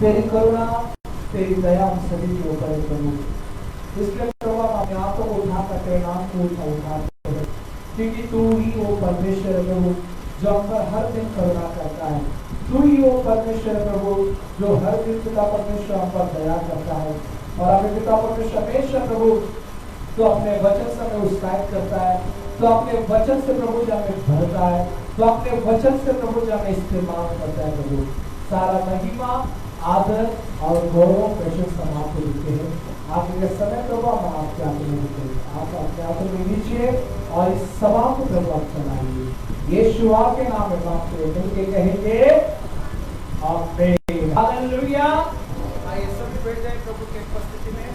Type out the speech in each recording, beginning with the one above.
तेरी करुणा तेरी दया हम सभी के ऊपर है प्रभु। इसलिए प्रभु हम अपने हाथों को उठा करके नाम को उठाते हैं, क्योंकि तू ही वो परमेश्वर है प्रभु जो हम पर हर दिन करुणा करता है। तू ही वो परमेश्वर है प्रभु जो हर दिन पिता परमेश्वर हम पर दया करता है। और हमें पिता परमेश्वर हमेशा प्रभु तो अपने वचन से हमें उत्साहित करता है, तो अपने वचन से प्रभु जो हमें भरता है, तो अपने वचन से प्रभु जो हमें इस्तेमाल करता है प्रभु। सारा महिमा आदर और गौरव प्रेषण समाप्त देते हैं आपके समय प्रभु। हम आपके हाथ में देते हैं, आप अपने हाथों में लीजिए और इस सभा को प्रभु आप चलाइए। यीशु के नाम में मांगते हैं, मिलके कहेंगे आमीन, हालेलुया। आइए सभी बैठ जाएं प्रभु की उपस्थिति में।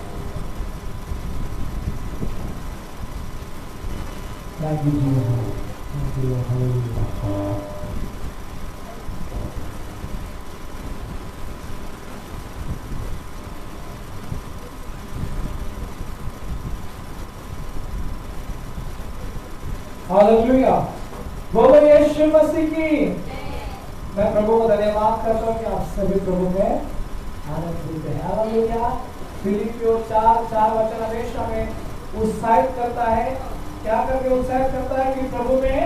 Thank you ji, hallelujah. Hallelujah, बोलो यीशु मसीह की। मैं प्रभु को धन्यवाद करता हूँ कि आप सभी प्रभु में आनंद मिलते हैं। हालेलुया। फिलिपियों 4:4 वचन हमेशा में उत्साहित करता है। क्या करके उत्साहित करता है कि प्रभु में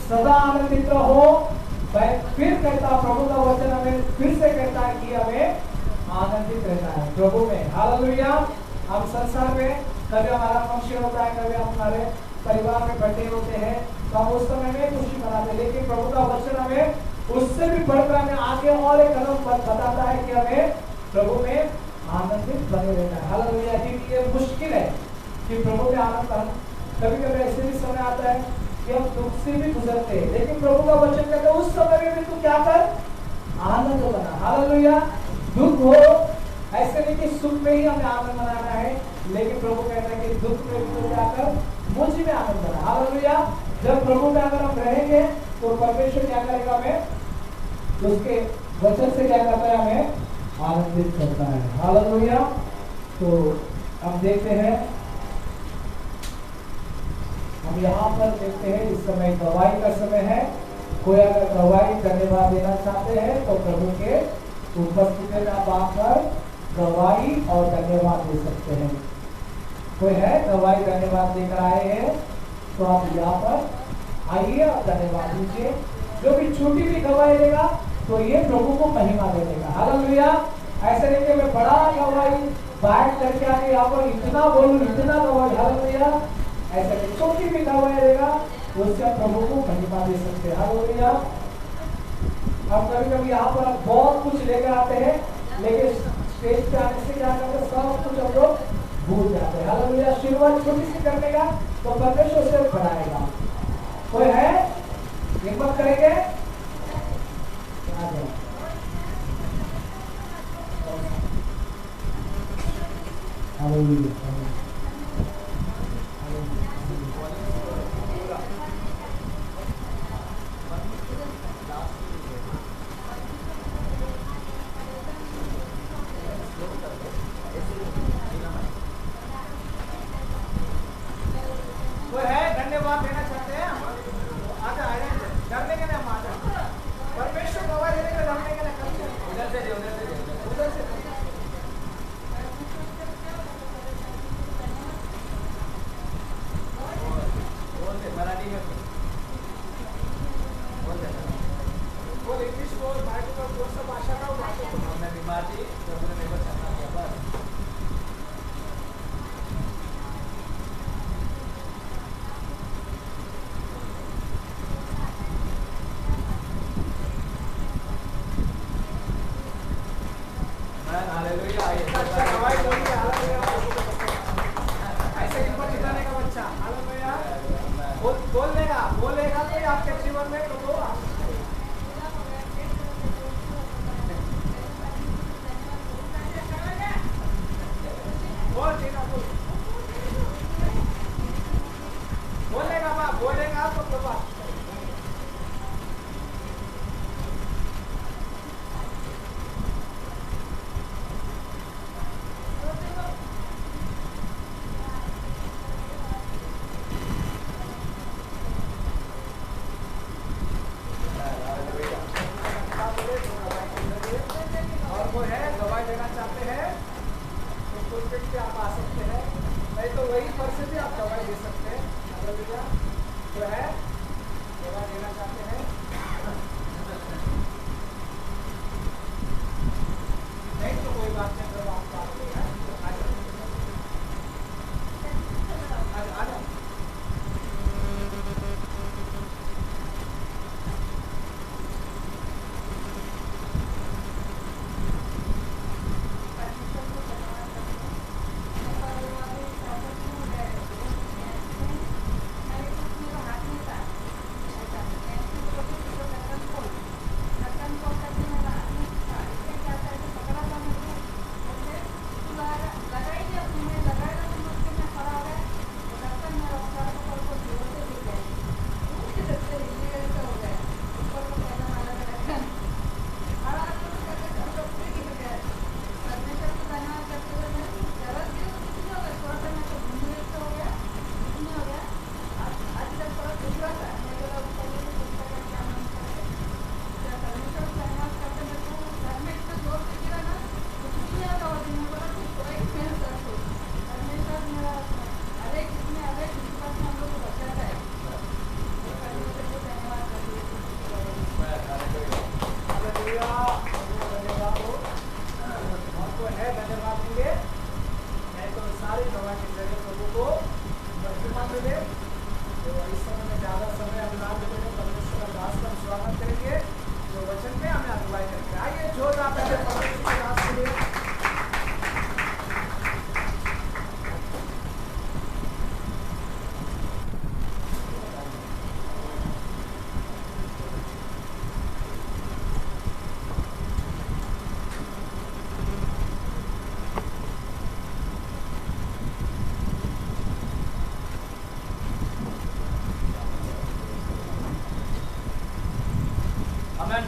सदा आनंदित रहो। मैं फिर कहता, प्रभु का वचन हमें फिर से कहता है कि हमें आनंदित रहना है प्रभु में। हालेलुया। हम संसार में कभी हमारा फंक्शन होता है, कभी हमारे परिवार में बर्थडे होते हैं, तो हम उस समय में खुशी मनाते हैं, लेकिन प्रभु का वचन हमें उससे भी बढ़कर हमें आगे और एक कदम बताता है कि हमें प्रभु में आनंदित बने रहना है। हालेलुया। ये मुश्किल है कि प्रभु में आनंद, कभी कभी ऐसे भी समय आता है कि हम दुख से भी गुजरते हैं, लेकिन प्रभु का वचन कहता है उस समय में भी तू क्या कर, आनंद बना। हालेलुया। दुख हो, ऐसे नहीं कि सुख में ही हमें आनंद मनाना है, लेकिन प्रभु कहता है कि दुख में भी तो क्या कर, मुझ में आनंद बना। हालेलुया। जब प्रभु में अगर हम रहेंगे तो परमेश्वर क्या करेगा, हमें उसके वचन से क्या करता है, हमें आनंदित करता है। हालेलुया। तो हम देखते हैं, हम यहाँ पर देखते हैं इस समय गवाही का समय है। कोई अगर गवाही धन्यवाद देना चाहते हैं तो प्रभु के उपस्थिति में आप आकर गवाही और धन्यवाद दे सकते हैं। कोई है गवाही धन्यवाद लेकर आए हैं तो आप यहाँ पर आइए और धन्यवाद दीजिए। जो भी छोटी भी गवाही देगा तो ये प्रभु को महिमा दे देगा। हालेलुया। ऐसे नहीं कि मैं बड़ा गवाही बैठ करके आके यहाँ पर इतना बोलूं, इतना गवाही, हालेलुया, ऐसे नहीं। छोटी भी गवाही देगा उससे प्रभु को महिमा दे सकते हैं। हालेलुया। अब कभी कभी यहाँ पर आप बहुत कुछ लेकर आते हैं, लेकिन स्टेज पे आने से क्या करते हैं, सब कुछ हम लोग भूल जाते हैं। हालेलुया। शुरुआत छोटी सी करने का तो परमेश्वर से बढ़ाएगा। कोई है, हिम्मत करेंगे? हालेलुया। देना चाहते हैं तो पुलपिट पे आप आ सकते हैं, नहीं तो वही पर से भी आप दवाई दे सकते हैं। हालेलुया। जो है दवा देना चाहते हैं नहीं तो कोई बात नहीं, अगर आपको आते हैं तो आ जाओ।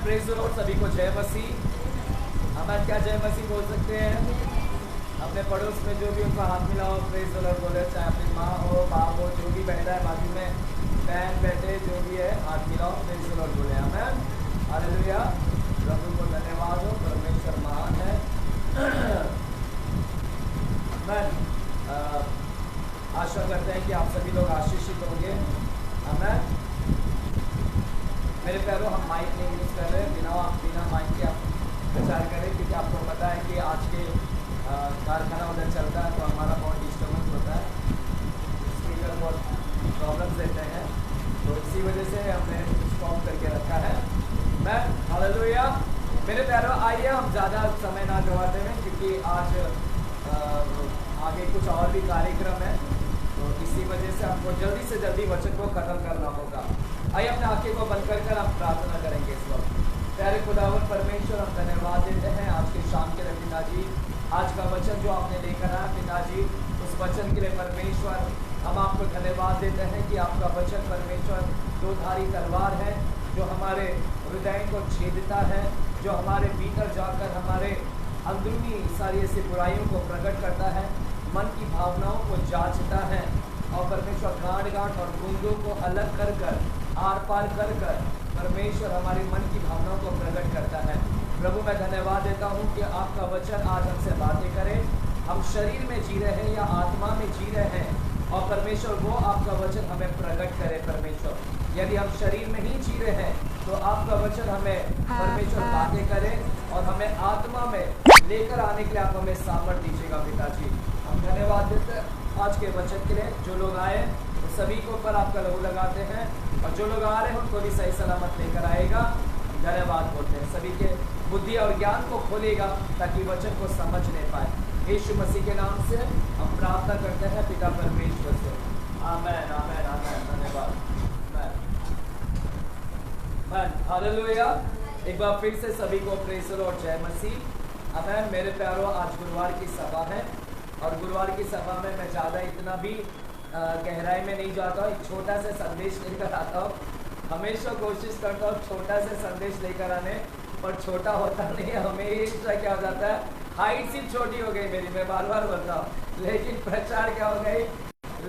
Praise the Lord. सभी को जय मसीह। हम क्या जय मसीह बोल सकते हैं? अपने पड़ोस में जो भी उनका हाथ मिलाओ प्रेज़ द लॉर्ड बोले, चाहे अपनी माँ हो, बाप हो, जो भी बैठा है बाजू में, बहन बैठे, जो भी है हाथ मिलाओ प्रेज़ द लॉर्ड बोले। आमीन, हालेलुया। प्रभु को धन्यवाद हो, परमेश्वर महान है। आशा करते हैं कि आप सभी लोग आशीषित होंगे। आमीन। मेरे प्यारों, हम माइक नहीं यूज़ कर रहे, बिना माइक के आप प्रचार करें, क्योंकि आपको पता है कि आज के कारखाना उधर चलता है तो हमारा बहुत डिस्टर्बेंस होता है, स्पीकर बहुत प्रॉब्लम्स देते हैं, तो इसी वजह से हमने स्टॉप करके रखा है। मैं हालेलुया। मेरे प्यारों, आइए हम ज़्यादा समय ना गवाते हैं, क्योंकि आज आगे कुछ और भी कार्यक्रम है, तो इसी वजह से हमको जल्दी से जल्दी वचन को खत्म करना होगा। आइए अपने आंखें को बंद कर हम प्रार्थना करेंगे इस वक्त। प्यारे खुदावन परमेश्वर, हम धन्यवाद देते हैं आज के शाम के लिए पिताजी, आज का वचन जो आपने लेकर आया पिताजी, उस वचन के लिए परमेश्वर हम आपको धन्यवाद देते हैं कि आपका वचन परमेश्वर दोधारी तलवार है, जो हमारे हृदय को छेदता है, जो हमारे भीतर जाकर हमारे अंदरूनी सारी ऐसी बुराइयों को प्रकट करता है, मन की भावनाओं को जांचता है, और परमेश्वर गांठ और गूंजों को अलग कर कर, आर पार कर कर परमेश्वर हमारे मन की भावनाओं को प्रकट करता है। प्रभु, मैं धन्यवाद देता हूँ कि आपका वचन आज हमसे बातें करे, हम शरीर में जी रहे हैं या आत्मा में जी रहे हैं, और परमेश्वर वो आपका वचन हमें प्रकट करे। परमेश्वर, यदि हम शरीर में ही जी रहे हैं तो आपका वचन हमें परमेश्वर बातें करे, और हमें आत्मा में लेकर आने के लिए आप हमें सामर्थ्य दीजिएगा पिताजी। हम धन्यवाद देते हैं आज के वचन के लिए। जो लोग आए तो सभी को पर आपका लहू लगाते हैं, और जो लोग आ रहे हैं उनको भी सही सलामत लेकर आएगा। धन्यवाद बोलते हैं, सभी के बुद्धि और ज्ञान को खोलेगा ताकि वचन को समझ नहीं पाए। यीशु मसीह के नाम से हम प्रार्थना करते हैं पिता परमेश्वर से। आमेन, आमेन, आमेन। धन्यवाद। हालेलुया। एक बार फिर से सभी को प्रेज़ द लॉर्ड, जय मसीह। आमेन। मेरे प्यारों, आज गुरुवार की सभा है, और गुरुवार की सभा में मैं ज़्यादा इतना भी गहराई में नहीं जाता हूँ, एक छोटा सा संदेश लेकर आता हूँ। हमेशा कोशिश करता हूँ छोटा सा संदेश लेकर आने, पर छोटा होता नहीं है। हमेशा क्या हो जाता है, हाइट सिर्फ छोटी हो गई मेरी, मैं बार बार बोलता हूँ, लेकिन प्रचार क्या हो गई,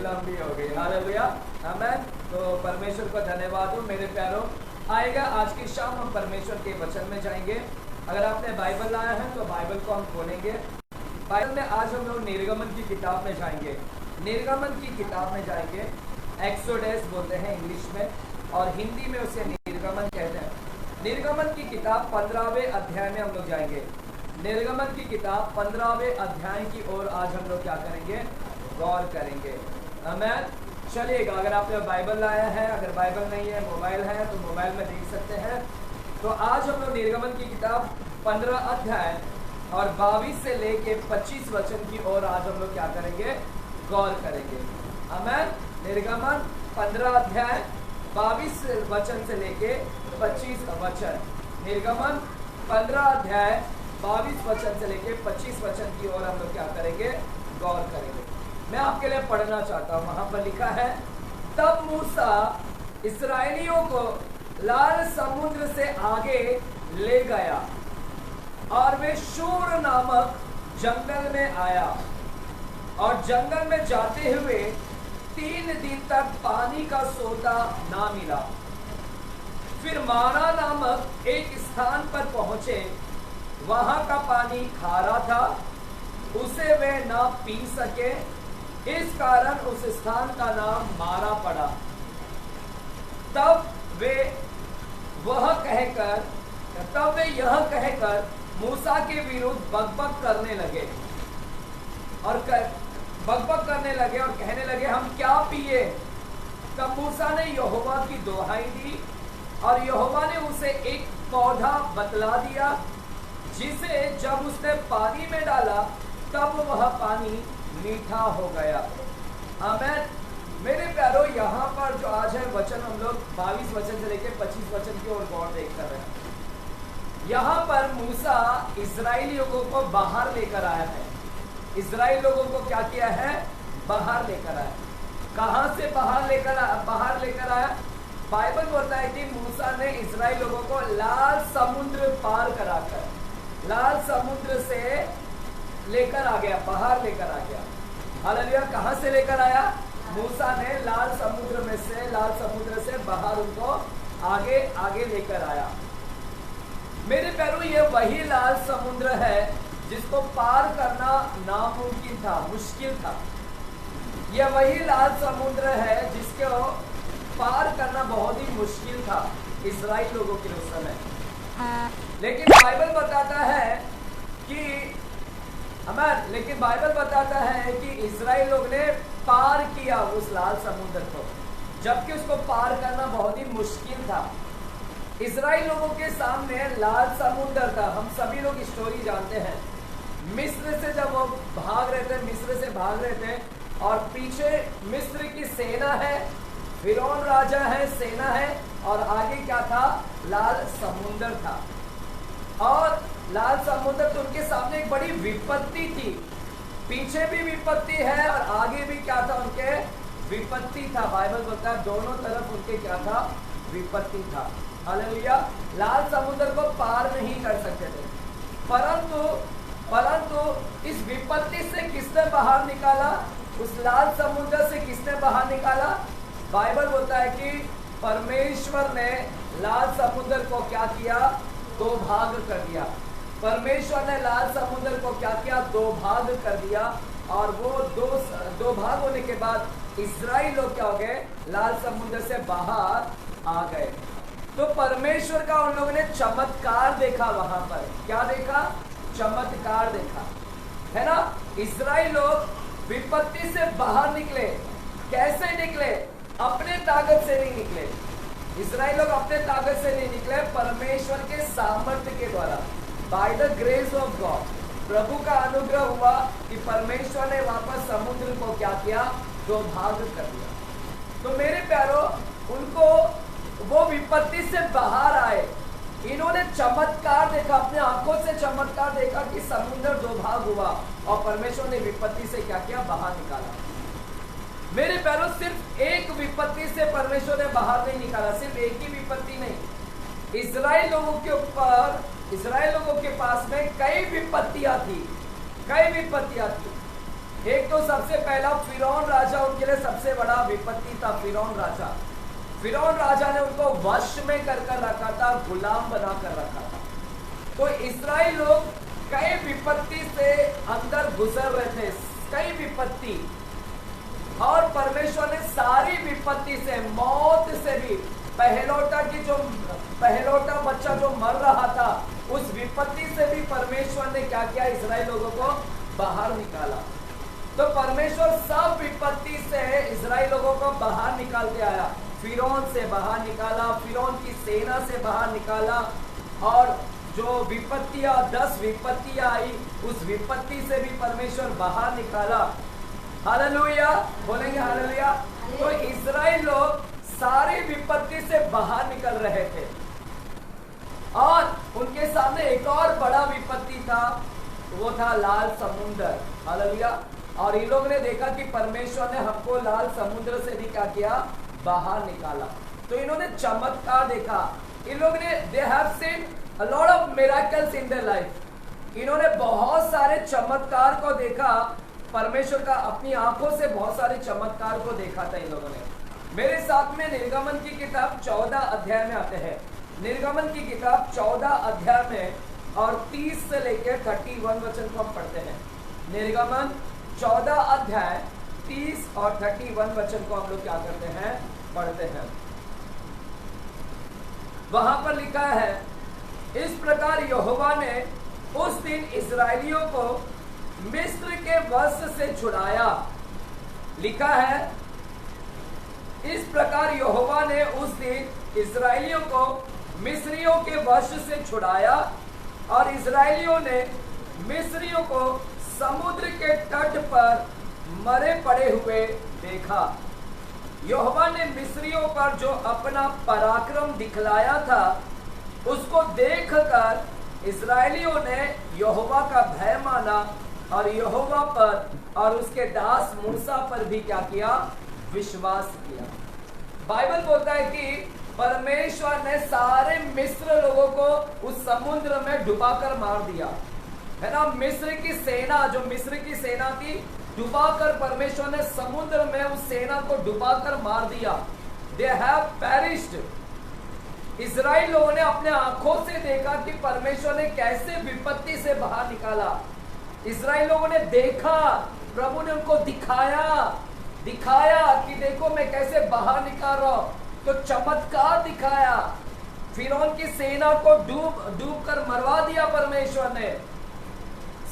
लंबी हो गई। हालेलुया, आमीन। तो परमेश्वर को धन्यवाद हो। मेरे प्यारों, आएगा आज की शाम हम परमेश्वर के वचन में जाएंगे, अगर आपने बाइबल लाया है तो बाइबल को हम खोलेंगे। बाइबल में आज हम लोग निर्गमन की किताब में जाएंगे। निर्गमन की किताब में जाएंगे। एक्सोडस बोलते हैं इंग्लिश में, और हिंदी में उसे निर्गमन कहते हैं। निर्गमन की किताब 15वें अध्याय में हम लोग जाएंगे। निर्गमन की किताब 15वें अध्याय की ओर आज हम लोग क्या करेंगे, गौर करेंगे। आमीन। चलिएगा, अगर आपने बाइबल लाया है, अगर बाइबल नहीं है, मोबाइल है तो मोबाइल में देख सकते हैं। तो आज हम लोग निर्गमन की किताब 15 अध्याय और 22 से लेके 25 वचन की ओर आज हम लोग क्या करेंगे, गौर करेंगे। आमीन। निर्गमन 15 अध्याय 22 वचन से लेके 25 वचन। निर्गमन 15 अध्याय 22 वचन से लेके 25 वचन की ओर हम लोग क्या करेंगे, गौर करेंगे। मैं आपके लिए पढ़ना चाहता हूं। वहां पर लिखा है, तब मूसा इस्राएलियों को लाल समुद्र से आगे ले गया और वे शूर नामक जंगल में आया, और जंगल में जाते हुए 3 दिन तक पानी का सोता ना मिला। फिर मारा नामक एक स्थान पर पहुंचे, वहां का पानी खारा था, उसे वे ना पी सके, इस कारण उस स्थान का नाम मारा पड़ा। तब वे यह कहकर मूसा के विरुद्ध बकबक करने लगे और कहने लगे, हम क्या पिए। तब मूसा ने यहोवा की दोहाई दी, और यहोवा ने उसे एक पौधा बतला दिया, जिसे जब उसने पानी में डाला तब वह पानी मीठा हो गया। आमीन। मेरे प्यारो, यहाँ पर जो आज है वचन हम लोग 22 वचन से लेकर 25 वचन की ओर गौर देख कर रहे हैं। यहाँ पर मूसा इजराइली लोगों को बाहर लेकर आया है। इजराइल लोगों को क्या किया है, बाहर लेकर आया। कहां से बाहर लेकर आया? बाइबल बोलता है कि मूसा ने इजराइल लोगों को लाल समुद्र पार कराकर, लाल समुद्र से लेकर आ गया, बाहर लेकर आ गया। हालेलुया। कहां से लेकर आया? मूसा ने लाल समुद्र से बाहर उनको आगे लेकर आया। मेरे प्यारों, ये वही लाल समुद्र है जिसको पार करना नामुमकिन था, मुश्किल था। यह वही लाल समुद्र है जिसको पार करना बहुत ही मुश्किल था इजराइल लोगों के उस समय। लेकिन बाइबल बताता है कि इजराइल लोग ने पार किया उस लाल समुद्र को, जबकि उसको पार करना बहुत ही मुश्किल था। इजराइल लोगों के सामने लाल समुद्र था। हम सभी लोग स्टोरी जानते हैं। मिस्र से जब वो भाग रहे थे और पीछे मिस्र की सेना है, फिरौन राजा है, सेना है, और आगे क्या था, लाल समुद्र था। और लाल समुद्र तो उनके सामने एक बड़ी विपत्ति थी। पीछे भी विपत्ति है और आगे भी क्या था, उनके विपत्ति था। बाइबल बोलता है दोनों तरफ उनके क्या था, विपत्ति था। हालेलुया। लाल समुद्र को पार नहीं कर सकते थे, परंतु इस विपत्ति से किसने बाहर निकाला, उस लाल समुद्र से किसने बाहर निकाला? बाइबल बोलता है कि परमेश्वर ने लाल समुद्र को क्या किया, 2 भाग कर दिया। परमेश्वर ने लाल समुद्र को क्या किया, 2 भाग कर दिया। और वो दो भाग होने के बाद इजराइल लोग क्या हो गए, लाल समुद्र से बाहर आ गए। तो परमेश्वर का उन लोगों ने चमत्कार देखा। वहां पर क्या देखा, चमत्कार देखा, है ना। इजराइल लोग विपत्ति से बाहर निकले। कैसे निकले? अपने ताकत से नहीं निकले। इजराइल लोग अपने ताकत से नहीं निकले, परमेश्वर के सामर्थ्य के द्वारा, by the grace of God. प्रभु का अनुग्रह हुआ कि परमेश्वर ने वापस समुद्र को क्या किया, 2 भाग कर दिया। तो मेरे प्यारो, उनको वो विपत्ति से बाहर आए। इन्होंने चमत्कार देखा, अपने आंखों से चमत्कार देखा कि समुद्र 2 भाग हुआ और परमेश्वर ने विपत्ति से क्या किया, बाहर निकाला। मेरे प्यारो, सिर्फ एक विपत्ति से परमेश्वर ने बाहर नहीं निकाला, सिर्फ एक ही विपत्ति नहीं। इजराइल लोगों के ऊपर, इजराइल लोगों के पास में कई विपत्तियां थी। एक तो सबसे पहला फिरौन राजा उनके लिए सबसे बड़ा विपत्ति था। फिरौन राजा ने उनको वश में कर रखा था, गुलाम बना कर रखा था। तो इस्राएल लोग कई विपत्ति से अंदर गुजर रहे थे, कई विपत्ति, और परमेश्वर ने सारी विपत्ति से, मौत से भी, पहलौटा बच्चा जो मर रहा था उस विपत्ति से भी परमेश्वर ने क्या किया, इस्राएल लोगों को बाहर निकाला। तो परमेश्वर सब विपत्ति से इस्राएल लोगों को बाहर निकालते आया। फिरौन से बाहर निकाला, फिरौन की सेना से बाहर निकाला, और जो विपत्तियां 10 विपत्तियां आई उस विपत्ति से भी परमेश्वर बाहर निकाला। हालेलुया, बोलेंगे हालेलुया। तो इस्राएल लोग सारी विपत्ति से बाहर निकल रहे थे, और उनके सामने एक और बड़ा विपत्ति था, वो था लाल समुद्र। हालेलुया। और इन लोगों ने देखा कि परमेश्वर ने हमको लाल समुद्र से भी क्या किया, बाहर निकाला। तो इन्होंने चमत्कार देखा। इन लोगों ने they have seen a lot of miracles in their life. इन्होंने बहुत सारे चमत्कार को देखा, परमेश्वर का अपनी आंखों से बहुत सारे चमत्कार को देखा था इन लोगों ने। मेरे साथ में निर्गमन की किताब 14 अध्याय में आते हैं। निर्गमन की किताब 14 अध्याय में और 30 से लेकर 31 वचन को हम पढ़ते हैं। निर्गमन 14 अध्याय 30 और 31 वचन को हम लोग क्या करते हैं, पढ़ते हैं। वहां पर लिखा है, इस प्रकार यहोवा ने उस दिन इस्राएलियों को मिस्र के वश से छुड़ाया। लिखा है, इस प्रकार यहोवा ने उस दिन इस्राएलियों को मिस्रियों के वश से छुड़ाया, और इस्राएलियों ने मिस्रियों को समुद्र के तट पर मरे पड़े हुए देखा। यहोवा ने मिस्रियों पर जो अपना पराक्रम दिखलाया था उसको देखकर इस्राएलियों ने यहोवा का भय माना, और यहोवा पर और उसके दास मूसा पर भी क्या किया, विश्वास किया। बाइबल बोलता है कि परमेश्वर ने सारे मिस्र लोगों को उस समुद्र में डुबाकर मार दिया, है ना। मिस्र की सेना, जो मिस्र की सेना थी, डुबाकर परमेश्वर ने समुद्र में उस सेना को डुबाकर मार दिया। They have perished. इस्राएल लोगों ने अपने आंखों से देखा कि परमेश्वर ने कैसे विपत्ति से बाहर निकाला। इस्राएल लोगों ने देखा, प्रभु ने उनको दिखाया कि देखो मैं कैसे बाहर निकाल रहा हूं। तो चमत्कार दिखाया, फिरौन की सेना को डूब कर मरवा दिया परमेश्वर ने।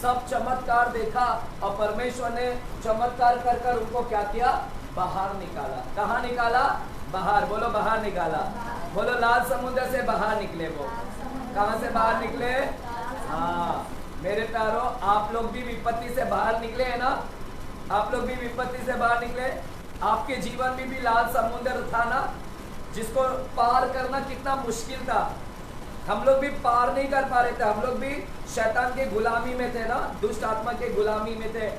सब चमत्कार देखा, और परमेश्वर ने चमत्कार कर कर उनको क्या किया, बाहर निकाला। कहाँ निकाला, बाहर। बोलो बाहर निकाला। बोलो लाल समुद्र से बाहर निकले। वो कहाँ से बाहर निकले, हाँ मेरे प्यारो, आप लोग भी विपत्ति से बाहर निकले हैं ना। आप लोग भी विपत्ति से बाहर निकले। आपके जीवन में भी लाल समुद्र था ना, जिसको पार करना कितना मुश्किल था। हम लोग भी पार नहीं कर पा रहे थे। हम लोग भी शैतान के गुलामी में थे ना, दुष्ट आत्मा के गुलामी में थे।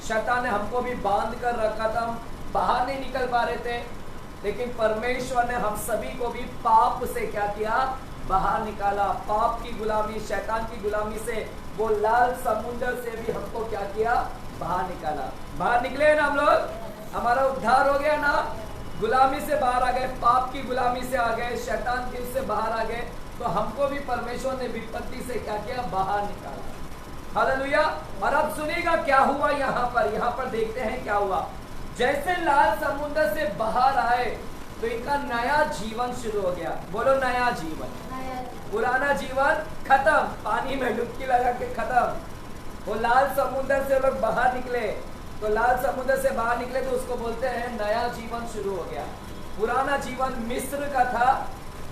शैतान ने हमको भी बांध कर रखा था, हम बाहर नहीं निकल पा रहे थे। लेकिन परमेश्वर ने हम सभी को भी पाप से क्या किया, बाहर निकाला। पाप की गुलामी, शैतान की गुलामी से, वो लाल समुद्र से भी हमको क्या किया, बाहर निकाला। बाहर निकले हैं ना हम लोग, हमारा उद्धार हो गया ना। गुलामी से बाहर आ गए, पाप की गुलामी से आ गए, शैतान की उससे बाहर आ गए। तो हमको भी परमेश्वर ने विपत्ति से क्या किया, बाहर निकाला। हालेलुया। और अब सुनिएगा क्या हुआ यहाँ पर देखते हैं क्या हुआ। जैसे लाल समुद्र से बाहर आए तो इनका नया जीवन शुरू हो गया। बोलो नया जीवन। पुराना जीवन खत्म, पानी में डुबकी लगा के खत्म। वो लाल समुद्र से लोग बाहर निकले, तो लाल समुद्र से बाहर निकले तो उसको बोलते हैं नया जीवन शुरू हो गया। पुराना जीवन मिस्र का था,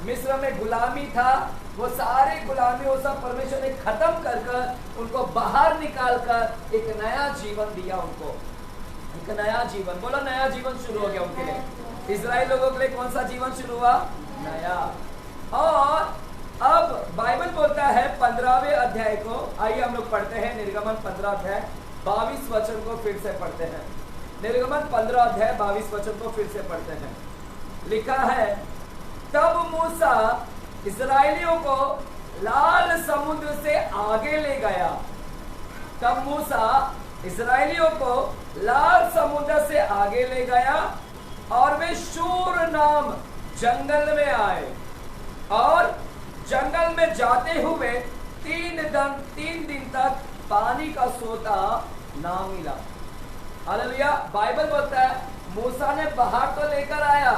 मिस्र में गुलामी था। वो सारी गुलामी वो सब परमेश्वर ने खत्म कर उनको बाहर निकाल कर एक नया जीवन दिया उनको, एक नया जीवन। बोलो नया जीवन शुरू हो गया उनके लिए। इस्राएल लोगों के लिए कौन सा जीवन शुरू हुआ, नया। और अब बाइबल बोलता है 15वें अध्याय को, आइए हम लोग पढ़ते हैं। निर्गमन 15 अध्याय 22 वचन को फिर से पढ़ते हैं। निर्गमन 15 अध्याय 22 वचन को फिर से पढ़ते हैं। लिखा है, तब मूसा इस्राएलियों को लाल समुद्र से आगे ले गया। तब मूसा इस्राएलियों को लाल समुद्र से आगे ले गया, और वे शूर नाम जंगल में आए, और जंगल में जाते हुए तीन दिन तक पानी का सोता ना मिला। हालेलुया। बाइबल बोलता है मूसा ने बाहर तो लेकर आया,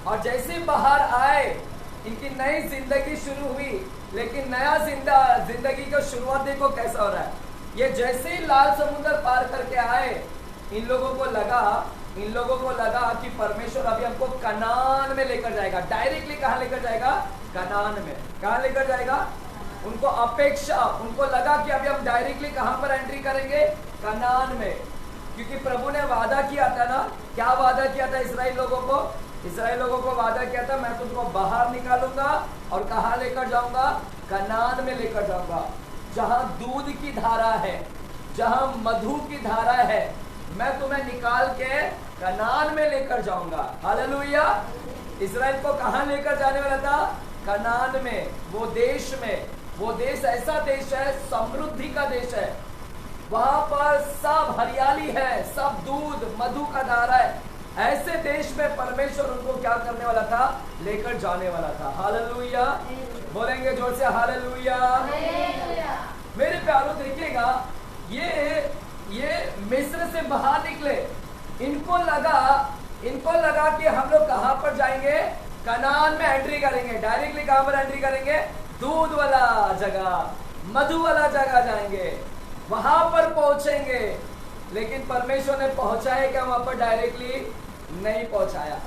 और जैसे बाहर आए इनकी नई जिंदगी शुरू हुई, लेकिन नया जिंदगी का शुरुआत देखो कैसा हो रहा है। ये जैसे ही लाल समुद्र पार करके आए, इन लोगों को लगा कि परमेश्वर अभी हमको कनान में लेकर जाएगा। डायरेक्टली कहाँ लेकर जाएगा? कनान में। कहाँ लेकर जाएगा? उनको अपेक्षा, उनको लगा कि अभी हम डायरेक्टली कहाँ पर एंट्री करेंगे? कनान में। क्योंकि प्रभु ने वादा किया था ना, क्या वादा किया था इस्राएल लोगों को? इस्राएल लोगों को वादा किया था, मैं तुमको बाहर निकालूंगा और कहाँ लेकर जाऊंगा? कनान में लेकर जाऊंगा, जहां दूध की धारा है, जहां मधु की धारा है। मैं तुम्हें निकाल के कनान में लेकर जाऊंगा। हालेलुया। इस्राएल को कहां लेकर जाने वाला था? कनान में, वो देश में। वो देश ऐसा देश है, समृद्धि का देश है, वहां पर सब हरियाली है, सब दूध मधु का धारा है। ऐसे देश में परमेश्वर उनको क्या करने वाला था? लेकर जाने वाला था। हालेलुया। बोलेंगे जोर से हालेलुया। मेरे प्यारों देखिएगा, ये मिस्र से बाहर निकले, इनको लगा कि हम लोग कहां पर जाएंगे? कनान में एंट्री करेंगे। डायरेक्टली कहां पर एंट्री करेंगे? दूध वाला जगह, मधु वाला जगह जाएंगे, वहां पर पहुंचेंगे। लेकिन परमेश्वर ने पहुंचाया क्या वहां पर? डायरेक्टली नहीं पहुंचाया।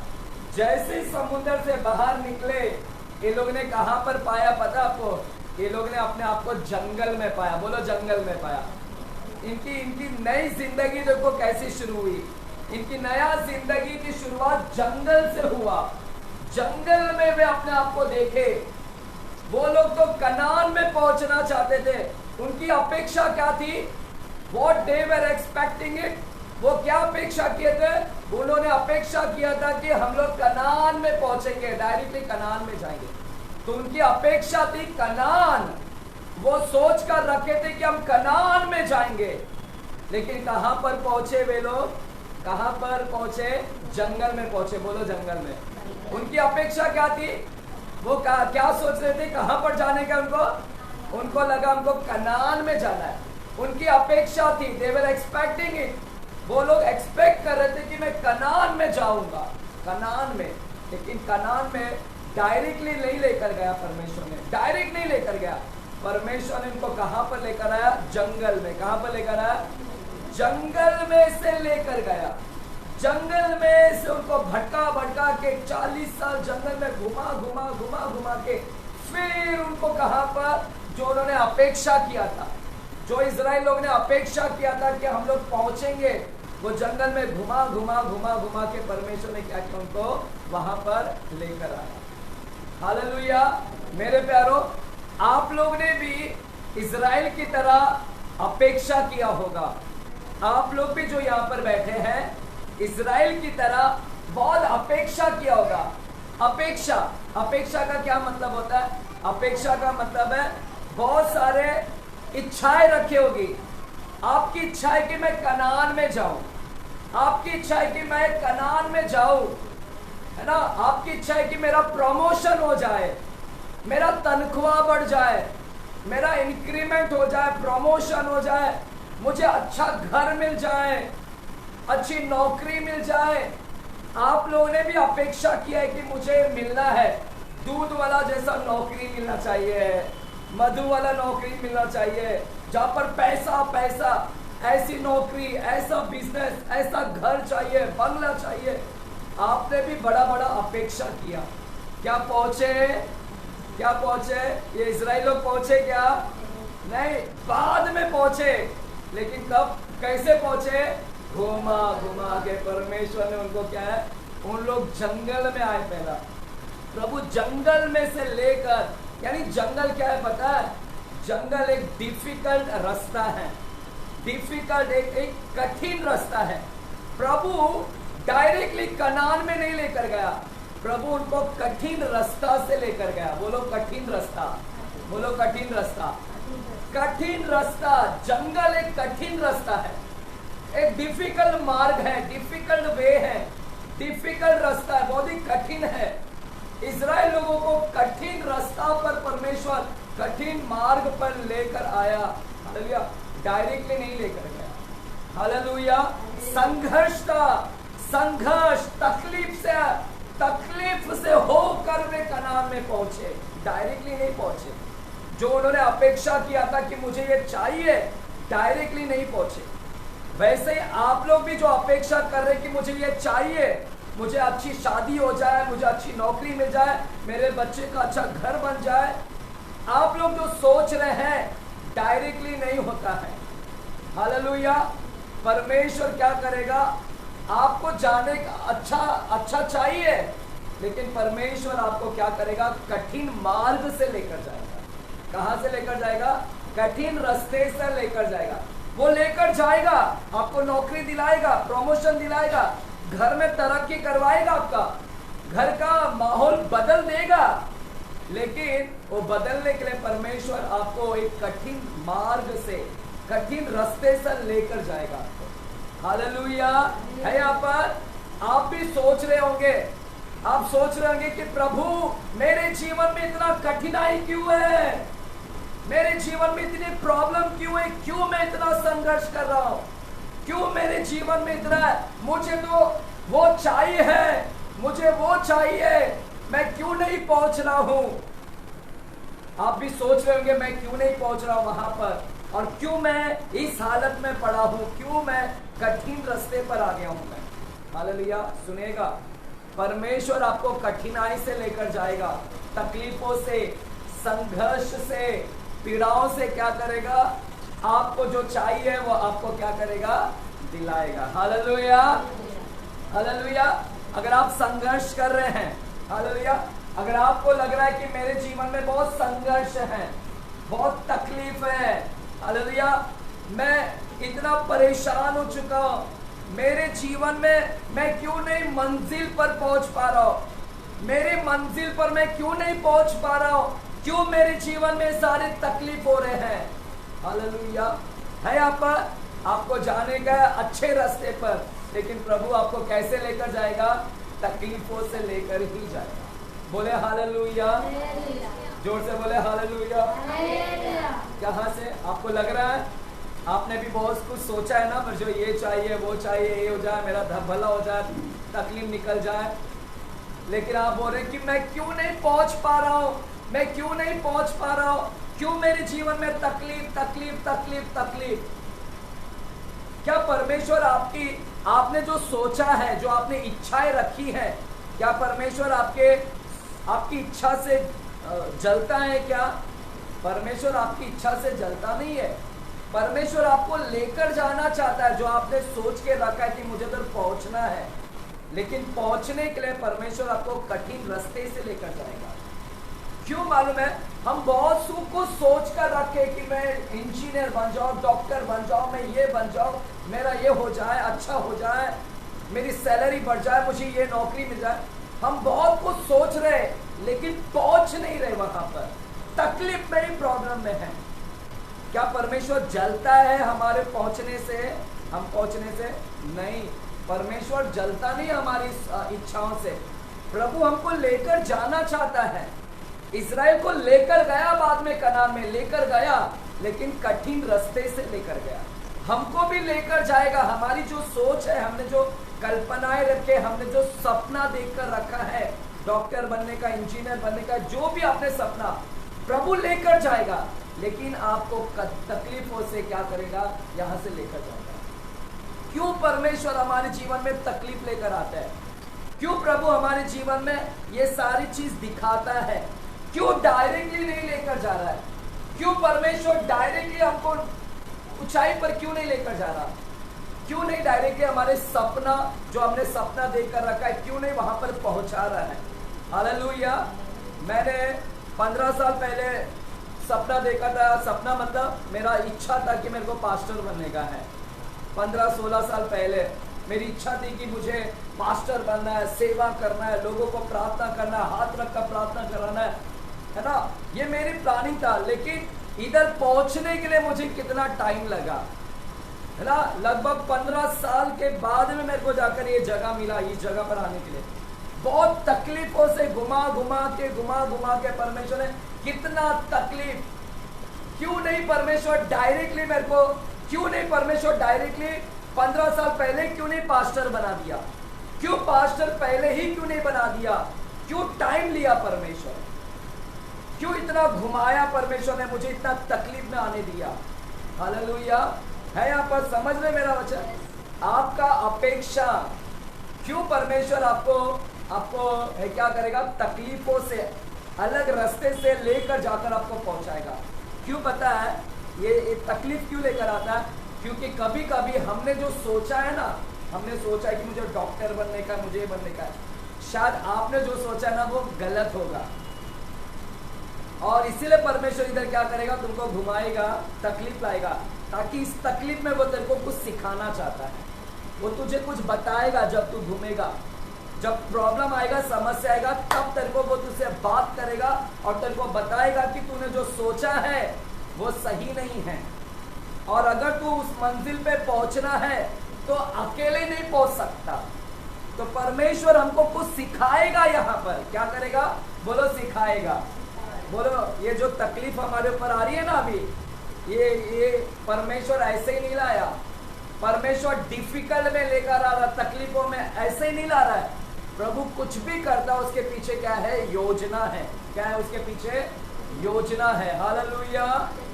जैसे समुद्र से बाहर निकले, ये लोग ने कहां पर पाया पता आपको? ये लोग ने अपने आप को जंगल में पाया। बोलो जंगल में पाया। इनकी नई जिंदगी देखो कैसी शुरू हुई। इनकी नया जिंदगी की शुरुआत जंगल से हुआ। जंगल में वे अपने आप को देखे। वो लोग तो कनान में पहुंचना चाहते थे। उनकी अपेक्षा क्या थी? What they were expecting it, वो क्या अपेक्षा किए थे? उन्होंने अपेक्षा किया था कि हम लोग कनान में पहुंचेंगे, डायरेक्टली कनान में जाएंगे। तो उनकी अपेक्षा थी कनान। वो सोच कर रखे थे कि हम कनान में जाएंगे। लेकिन कहां पर पहुंचे वे लोग? कहां पर पहुंचे? जंगल में पहुंचे। बोलो जंगल में। उनकी अपेक्षा क्या थी? वो क्या सोच रहे थे? कहां पर जाने का उनको लगा हमको कनान में जाना है। उनकी अपेक्षा थी, they were expecting it। वो लोग एक्सपेक्ट कर रहे थे कि मैं कनान में जाऊंगा, कनान में। लेकिन कनान में डायरेक्टली नहीं लेकर गया परमेश्वर ने। डायरेक्ट नहीं लेकर गया परमेश्वर ने। इनको कहां पर लेकर आया? जंगल में। कहां पर लेकर आया? जंगल में से लेकर गया। जंगल में से उनको भटका के 40 साल जंगल में घुमा के फिर उनको कहां पर? जो उन्होंने अपेक्षा किया था, जो इजराइल लोग ने अपेक्षा किया था कि हम लोग पहुंचेंगे, वो जंगल में घुमा के परमेश्वर ने क्या किया? उनको वहां पर लेकर आया। हालेलुया। मेरे प्यारो, आप लोग ने भी इजराइल की तरह अपेक्षा किया होगा। आप लोग भी जो यहाँ पर बैठे हैं, इजराइल की तरह बहुत अपेक्षा किया होगा। अपेक्षा का क्या मतलब होता है? अपेक्षा का मतलब है बहुत सारे इच्छाएं रखी होगी। आपकी इच्छा है कि मैं कनान में जाऊं, आपकी इच्छा है कि मैं कनान में जाऊं, है ना? आपकी इच्छा है कि मेरा प्रमोशन हो जाए, मेरा तनख्वाह बढ़ जाए, मेरा इंक्रीमेंट हो जाए, प्रमोशन हो जाए, मुझे अच्छा घर मिल जाए, अच्छी नौकरी मिल जाए। आप लोगों ने भी अपेक्षा किया है कि मुझे मिलना है, दूध वाला जैसा नौकरी मिलना चाहिए, मधु वाला नौकरी मिलना चाहिए, जहां पर पैसा, ऐसी नौकरी, ऐसा बिजनेस, ऐसा घर चाहिए, बंगला चाहिए। आपने भी बड़ा अपेक्षा किया। क्या पहुंचे? ये इजराइल लोग पहुंचे क्या? नहीं, बाद में पहुंचे। लेकिन कब, कैसे पहुंचे? घुमा के परमेश्वर ने उनको क्या है? उन लोग जंगल में आए। पहला प्रभु जंगल में से लेकर, यानी जंगल क्या है पता है? जंगल एक डिफिकल्ट रास्ता है, एक कठिन रास्ता है। प्रभु डायरेक्टली कनान में नहीं लेकर गया, प्रभु उनको कठिन रास्ता से लेकर गया। बोलो कठिन रास्ता, बोलो कठिन रास्ता। कठिन रास्ता, जंगल एक कठिन रास्ता है, एक डिफिकल्ट मार्ग है, डिफिकल्ट वे है, डिफिकल्ट रास्ता है, बहुत ही कठिन है। इजराइल लोगों को कठिन रास्ता पर परमेश्वर कठिन मार्ग पर लेकर आया। हालेलुया, डायरेक्टली नहीं लेकर गया। हालेलुया, संघर्ष था, संघर्ष तकलीफ से होकर वे कनान में पहुंचे, डायरेक्टली नहीं पहुंचे। जो उन्होंने अपेक्षा किया था कि मुझे ये चाहिए, डायरेक्टली नहीं पहुंचे। वैसे ही आप लोग भी जो अपेक्षा कर रहे कि मुझे ये चाहिए, मुझे अच्छी शादी हो जाए, मुझे अच्छी नौकरी मिल जाए, मेरे बच्चे का अच्छा घर बन जाए, आप लोग जो सोच रहे हैं डायरेक्टली नहीं होता है। हालेलुया, परमेश्वर क्या करेगा, आपको जाने का अच्छा चाहिए, लेकिन परमेश्वर आपको क्या करेगा, कठिन मार्ग से लेकर जाएगा। कहां से लेकर जाएगा? कठिन रास्ते से लेकर जाएगा। वो लेकर जाएगा, आपको नौकरी दिलाएगा, प्रमोशन दिलाएगा, घर में तरक्की करवाएगा, आपका घर का माहौल बदल देगा, लेकिन वो बदलने के लिए परमेश्वर आपको एक कठिन मार्ग से, कठिन रास्ते से लेकर जाएगा आपको। हालेलुया है। यहाँ पर आप भी सोच रहे होंगे, आप सोच रहे होंगे कि प्रभु मेरे जीवन में इतना कठिनाई क्यों है, मेरे जीवन में इतनी प्रॉब्लम क्यों है, क्यों मैं इतना संघर्ष कर रहा हूं, क्यों मेरे जीवन में इतना है, मुझे तो वो चाहिए है, मुझे वो चाहिए, मैं क्यों नहीं पहुंच रहा हूं। आप भी सोच रहे होंगे मैं क्यों नहीं पहुंच रहा हूं वहां पर, और क्यों मैं इस हालत में पड़ा हूं, क्यों मैं कठिन रास्ते पर आ गया हूं मैं। हालेलुया, सुनिएगा, परमेश्वर आपको कठिनाई से लेकर जाएगा, तकलीफों से, संघर्ष से, पीड़ाओं से क्या करेगा, आपको जो चाहिए वो आपको क्या करेगा, दिलाएगा। Hallelujah, hallelujah. अगर आप संघर्ष कर रहे हैं, हालेलुया, अगर आपको लग रहा है कि मेरे जीवन में बहुत संघर्ष है, बहुत तकलीफ है, हालेलुया, मैं इतना परेशान हो चुका हूं, मेरे जीवन में मैं क्यों नहीं मंजिल पर पहुंच पा रहा हूं, मेरे मंजिल पर मैं क्यों नहीं पहुंच पा रहा हूं, क्यों मेरे जीवन में सारे तकलीफ हो रहे हैं। हालेलुया है। यहाँ पर आपको जाने का अच्छे रास्ते पर, लेकिन प्रभु आपको कैसे लेकर जाएगा, तकलीफों से लेकर ही जाएगा। बोले हालेलुया, जोर से बोले हालेलुया। कहां से आपको लग रहा है, आपने भी बहुत कुछ सोचा है ना, पर जो ये चाहिए वो चाहिए, ये हो जाए, मेरा भला हो जाए, तकलीफ निकल जाए, लेकिन आप बोल रहे कि मैं क्यों नहीं पहुंच पा रहा हूं, मैं क्यों नहीं पहुंच पा रहा हूं, क्यों मेरे जीवन में तकलीफ तकलीफ तकलीफ तकलीफ। क्या परमेश्वर आपने जो सोचा है, जो आपने इच्छाएं रखी है, क्या परमेश्वर आपकी इच्छा से जलता है क्या? परमेश्वर आपकी इच्छा से जलता नहीं है। परमेश्वर आपको लेकर जाना चाहता है, जो आपने सोच के रखा है कि मुझे तो पहुंचना है, लेकिन पहुंचने के लिए परमेश्वर आपको कठिन रास्ते से लेकर जाएगा। क्यों मालूम है? हम बहुत कुछ सोच कर रखे कि मैं इंजीनियर बन जाऊं, डॉक्टर बन जाऊं, मैं ये बन जाऊं, मेरा ये हो जाए, अच्छा हो जाए, मेरी सैलरी बढ़ जाए, मुझे ये नौकरी मिल जाए। हम बहुत कुछ सोच रहे, लेकिन पहुंच नहीं रहे वहां पर, तकलीफ में ही, प्रॉब्लम में है। क्या परमेश्वर जलता है हमारे पहुंचने से, हम पहुंचने से? नहीं, परमेश्वर जलता नहीं हमारी इच्छाओं से। प्रभु हमको लेकर जाना चाहता है। इस्राएल को लेकर गया, बाद में कनान में लेकर गया, लेकिन कठिन रास्ते से लेकर गया। हमको भी लेकर जाएगा। हमारी जो सोच है, हमने जो कल्पनाएं रखे, हमने जो सपना देखकर रखा है, डॉक्टर बनने का, इंजीनियर बनने का, जो भी आपने सपना, प्रभु लेकर जाएगा, लेकिन आपको तकलीफों से क्या करेगा, यहां से लेकर जाएगा। क्यों परमेश्वर हमारे जीवन में तकलीफ लेकर आता है? क्यों प्रभु हमारे जीवन में ये सारी चीज दिखाता है? क्यों डायरेक्टली नहीं लेकर जा रहा है? क्यों परमेश्वर डायरेक्टली हमको ऊंचाई पर क्यों नहीं लेकर जा रहा? क्यों नहीं डायरेक्टली हमारे सपना, जो हमने सपना देखकर रखा है, क्यों नहीं वहां पर पहुंचा रहा है? हालेलुया। मैंने 15 साल पहले सपना देखा था। सपना मतलब मेरा इच्छा था कि मेरे को पास्टर बनने का है। 15-16 साल पहले मेरी इच्छा थी कि मुझे पास्टर बनना है, सेवा करना है, लोगों को प्रार्थना करना है, हाथ रख कर प्रार्थना कराना है ना, ये मेरी प्लानिंग था। लेकिन इधर पहुंचने के लिए मुझे कितना टाइम लगा, है ना, लगभग 15 साल के बाद में मेरे को जाकर ये जगह मिला, इस जगह पर आने के लिए। बहुत तकलीफों से घुमा घुमा के परमेश्वर ने कितना तकलीफ, क्यों नहीं परमेश्वर डायरेक्टली मेरे को, क्यों नहीं परमेश्वर डायरेक्टली 15 साल पहले क्यों नहीं पास्टर बना दिया, क्यों पास्टर पहले ही क्यों नहीं बना दिया, क्यों टाइम लिया परमेश्वर, क्यों इतना घुमाया परमेश्वर ने, मुझे इतना तकलीफ में आने दिया। हालेलुया, है यहाँ पर, समझ रहे मेरा वचन? आपका अपेक्षा, क्यों परमेश्वर आपको क्या करेगा, तकलीफों से अलग रास्ते से लेकर जाकर आपको पहुंचाएगा। क्यों पता है ये तकलीफ क्यों लेकर आता है? क्योंकि कभी कभी हमने जो सोचा है ना, हमने सोचा है कि मुझे डॉक्टर बनने का, मुझे बनने का है, शायद आपने जो सोचा है ना वो गलत होगा, और इसीलिए परमेश्वर इधर क्या करेगा, तुमको घुमाएगा, तकलीफ लाएगा, ताकि इस तकलीफ में वो तेरे को कुछ सिखाना चाहता है। वो तुझे कुछ बताएगा जब तू घूमेगा, जब प्रॉब्लम आएगा, समस्या आएगा, तब तेरे को वो तुझसे बात करेगा और तेरे को बताएगा कि तूने जो सोचा है वो सही नहीं है, और अगर तू उस मंजिल पे पहुंचना है तो अकेले नहीं पहुंच सकता। तो परमेश्वर हमको कुछ सिखाएगा, यहाँ पर क्या करेगा, बोलो सिखाएगा। बोलो, ये जो तकलीफ हमारे ऊपर आ रही है ना अभी, ये परमेश्वर ऐसे ही नहीं लाया, परमेश्वर डिफिकल्ट में लेकर आ रहा, तकलीफों में ऐसे ही नहीं ला रहा है। प्रभु कुछ भी करता, उसके पीछे क्या है, योजना है। क्या है उसके पीछे? योजना है। हालेलुया,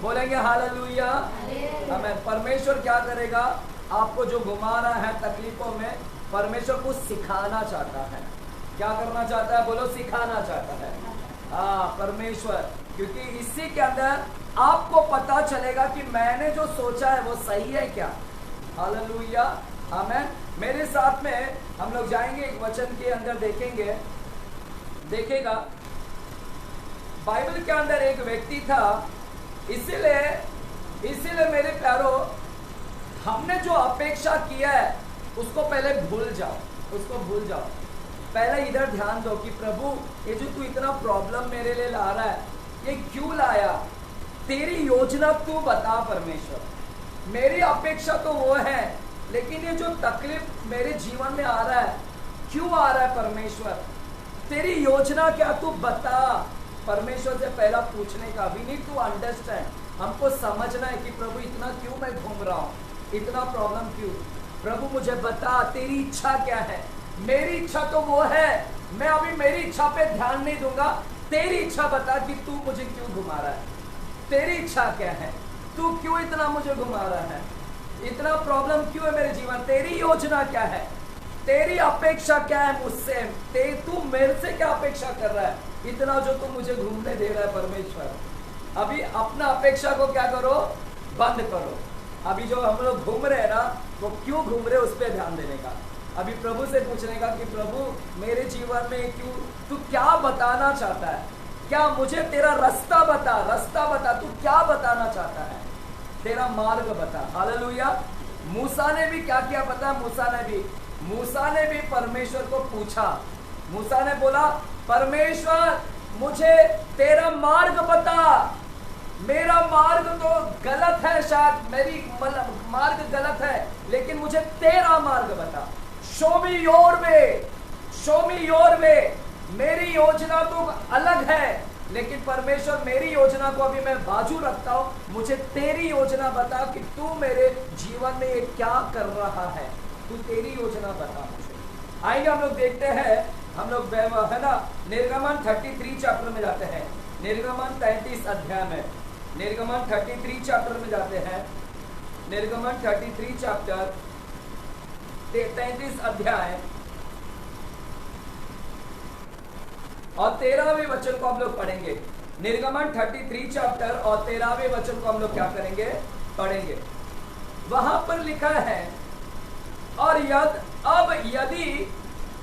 बोलेंगे हालेलुया, आमीन। परमेश्वर क्या करेगा, आपको जो घुमा रहा है तकलीफों में, परमेश्वर कुछ सिखाना चाहता है। क्या करना चाहता है, बोलो सिखाना चाहता है। हाँ, परमेश्वर, क्योंकि इसी के अंदर आपको पता चलेगा कि मैंने जो सोचा है वो सही है क्या। हालेलुया, आमीन। मेरे साथ में हम लोग जाएंगे, एक वचन के अंदर देखेगा बाइबल के अंदर एक व्यक्ति था। इसीलिए मेरे प्यारो, हमने जो अपेक्षा किया है उसको पहले भूल जाओ, उसको भूल जाओ। पहले इधर ध्यान दो कि प्रभु ये जो तू इतना प्रॉब्लम मेरे लिए ला रहा है, ये क्यों लाया, तेरी योजना तू बता परमेश्वर। मेरी अपेक्षा तो वो है, लेकिन ये जो तकलीफ मेरे जीवन में आ रहा है, क्यों आ रहा है परमेश्वर, तेरी योजना क्या, तू बता। परमेश्वर से पहला पूछने का, वी नीड टू अंडरस्टैंड, हमको समझना है कि प्रभु इतना क्यों मैं घूम रहा हूँ, इतना प्रॉब्लम क्यों, प्रभु मुझे बता, तेरी इच्छा क्या है। मेरी इच्छा तो वो है, मैं अभी मेरी इच्छा पे ध्यान नहीं दूंगा, तेरी इच्छा बता कि तू मुझे क्यों घुमा रहा है, तेरी इच्छा क्या है, तू क्यों इतना मुझे घुमा रहा है, इतना प्रॉब्लम क्यों है मेरे जीवन, तेरी योजना क्या है, तेरी अपेक्षा क्या है मुझसे, तू मेरे से क्या अपेक्षा कर रहा है, इतना जो तू मुझे घूमने दे रहा है परमेश्वर। अभी अपना अपेक्षा को क्या करो, बंद करो। अभी जो हम लोग घूम रहे हैं ना, वो क्यों घूम रहे, उस पर ध्यान देने का। अभी प्रभु से पूछने का कि प्रभु मेरे जीवन में क्यों, तू क्या बताना चाहता है, क्या मुझे तेरा रास्ता बता, तू क्या बताना चाहता है, तेरा मार्ग बता। हालेलुया। मूसा ने भी क्या किया पता है, मूसा ने भी परमेश्वर को पूछा। मूसा ने बोला, परमेश्वर मुझे तेरा मार्ग बता, मेरा मार्ग तो गलत है, शायद मेरी मार्ग गलत है, लेकिन मुझे तेरा मार्ग बता। शो मी योर वे, मेरी योजना तो अलग है, लेकिन परमेश्वर मेरी योजना को अभी मैं बाजू रखता हूं, मुझे तेरी योजना बता कि तू मेरे जीवन में ये क्या कर रहा है, तू तेरी योजना बता मुझे। आइए हम लोग देखते हैं, हम लोग है ना निर्गमन 33 चैप्टर में जाते हैं, निर्गमन 33 अध्याय में, निर्गमन 33 चैप्टर में जाते हैं, निर्गमन 33 चैप्टर 33 अध्याय और 13वें वचन को हम लोग पढ़ेंगे। निर्गमन 33 चैप्टर और 13वें वचन को हम लोग क्या करेंगे, पढ़ेंगे। वहां पर लिखा है, और अब यदि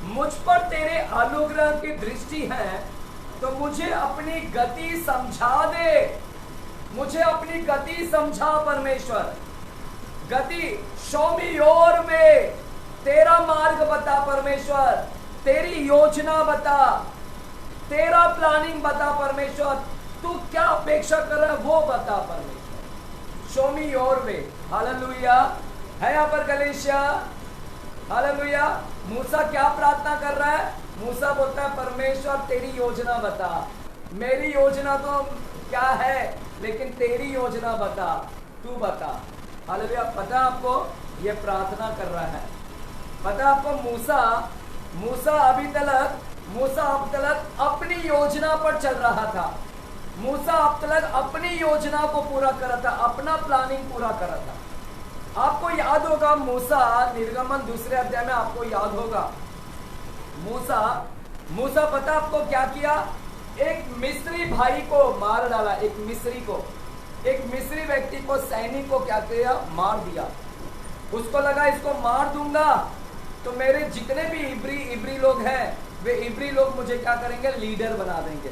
मुझ पर तेरे अनुग्रह की दृष्टि है तो मुझे अपनी गति समझा दे, मुझे अपनी गति समझा परमेश्वर। गति, शो मी योर वे, तेरा मार्ग बता परमेश्वर, तेरी योजना बता, तेरा प्लानिंग बता परमेश्वर, तू क्या अपेक्षा कर रहा है वो बता परमेश्वर। Show me your way. Hallelujah, है यहाँ पर गलेशिया। हालेलुया। मूसा क्या प्रार्थना कर रहा है, मूसा बोलता है परमेश्वर तेरी योजना बता, मेरी योजना तो क्या है, लेकिन तेरी योजना बता, तू बता। हालेलुया। पता आपको, ये प्रार्थना कर रहा है। पता आपको, मूसा अब तक अपनी योजना पर चल रहा था। मूसा अब तक अपनी योजना को पूरा कर रहा था, अपना प्लानिंग पूरा कर रहा था। आपको याद होगा मूसा, निर्गमन 2 अध्याय में आपको याद होगा, मूसा पता आपको क्या किया? एक मिस्री भाई को मार डाला, एक मिस्री व्यक्ति को, सैनिक को क्या किया? मार दिया। उसको लगा इसको मार दूंगा तो मेरे जितने भी इब्री लोग हैं, वे इब्री लोग मुझे क्या करेंगे? लीडर बना देंगे।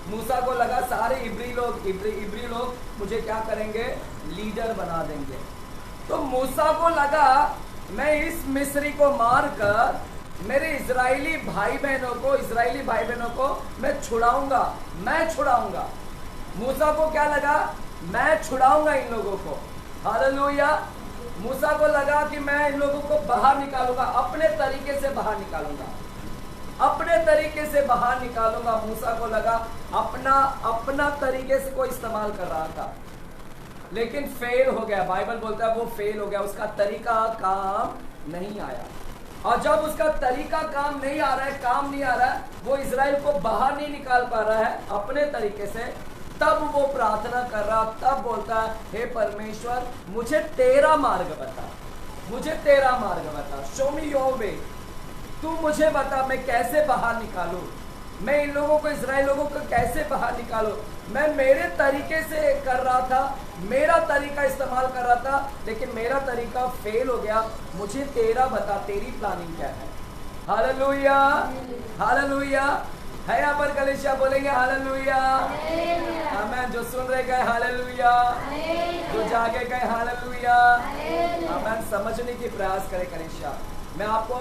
मूसा को लगा सारे इब्री लोग मुझे क्या करेंगे? लीडर बना देंगे। तो मूसा को लगा मैं इस मिस्री को मारकर मेरे इजरायली भाई बहनों को मैं छुड़ाऊंगा। मूसा को क्या लगा? मैं छुड़ाऊंगा इन लोगों को। हालेलुया। मूसा को लगा कि मैं इन लोगों को बाहर निकालूंगा, अपने तरीके से बाहर निकालूंगा। मूसा को लगा अपना तरीके से कोई इस्तेमाल कर रहा था, लेकिन फेल हो गया। बाइबल बोलता है वो फेल हो गया, उसका तरीका काम नहीं आया। और जब उसका तरीका काम नहीं आ रहा है, वो इजराइल को बाहर नहीं निकाल पा रहा है अपने तरीके से, तब वो प्रार्थना कर रहा, तब बोलता है हे परमेश्वर मुझे तेरा मार्ग बता, शो मी योर वे। तू मुझे बता मैं कैसे बाहर निकालूं, मैं इन लोगों को, इजराइल लोगों को कैसे बाहर निकालूं। मैं मेरे तरीके से कर रहा था, मेरा तरीका इस्तेमाल कर रहा था, लेकिन मेरा तरीका फेल हो गया। मुझे तेरा बता, तेरी प्लानिंग क्या है। Hallelujah, hallelujah. है यहाँ पर कलीसिया? बोलेंगे हालेलुया। आमीन। जो सुन रहे गए हालेलुया, जो जागे गए हालेलुया। आमीन। समझने की प्रयास करें कलीसिया। मैं आपको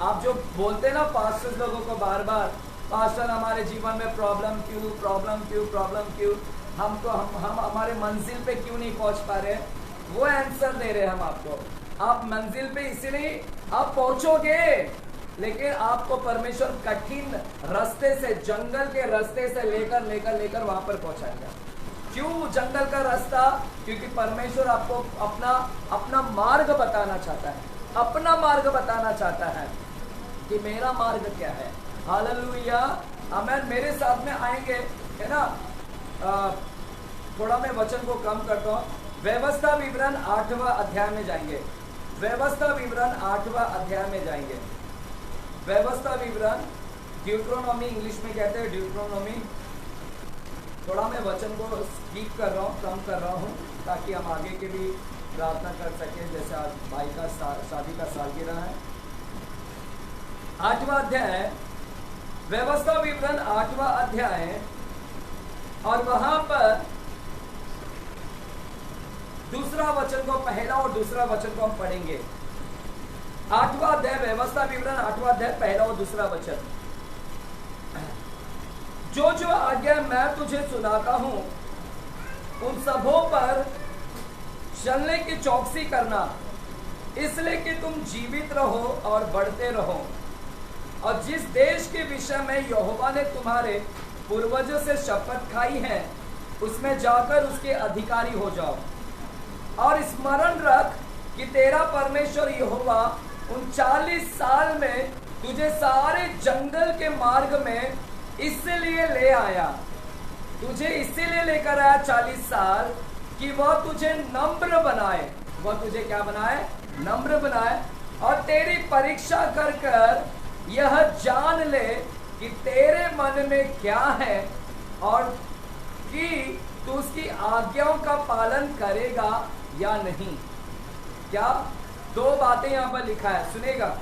आप जो बोलते हैं ना पास्टर्स लोगों को बार बार, पास्टर हमारे जीवन में प्रॉब्लम क्यों, हम हमारे मंजिल पे क्यों नहीं पहुंच पा रहे, वो आंसर दे रहे हैं हम आपको। आप मंजिल पे इसीलिए आप पहुंचोगे, लेकिन आपको परमेश्वर कठिन रास्ते से, जंगल के रास्ते से लेकर वहां पर पहुंचाएगा। क्यों जंगल का रास्ता? क्योंकि परमेश्वर आपको अपना मार्ग बताना चाहता है, कि मेरा मार्ग क्या है। हालेलुया। आमीन। मेरे साथ में आएंगे, है ना? थोड़ा मैं वचन को कम करता हूँ। व्यवस्था विवरण 8वां अध्याय में जाएंगे। व्यवस्था विवरण ड्यूट्रोनॉमी इंग्लिश में कहते हैं, ड्यूट्रोनॉमी। थोड़ा मैं वचन को स्किप कर रहा हूँ, कम कर रहा हूँ, ताकि हम आगे के भी प्रार्थना कर सकें। जैसे आज भाई का शादी का सालगिरह है। 8वां अध्याय, व्यवस्था विवरण 8वां अध्याय, और वहां पर दूसरा वचन को, पहला और दूसरा वचन को हम पढ़ेंगे। 8वां अध्याय व्यवस्था विवरण 8वां अध्याय पहला और दूसरा वचन। जो आज्ञा मैं तुझे सुनाता हूं उन सबों पर चलने की चौकसी करना, इसलिए कि तुम जीवित रहो और बढ़ते रहो, और जिस देश के विषय में यहोवा ने तुम्हारे पूर्वजों से शपथ खाई है उसमें जाकर उसके अधिकारी हो जाओ। और स्मरण रख कि तेरा परमेश्वर यहोवा उन 40 साल में तुझे सारे जंगल के मार्ग में इसलिए ले आया, तुझे इसीलिए लेकर आया 40 साल, कि वह तुझे नम्र बनाए। वह तुझे क्या बनाए? नम्र बनाए। और तेरी परीक्षा कर कर यह जान ले कि तेरे मन में क्या है, और कि तू उसकी आज्ञाओं का पालन करेगा या नहीं। क्या? 2 बातें यहां पर लिखा है, सुनेगा।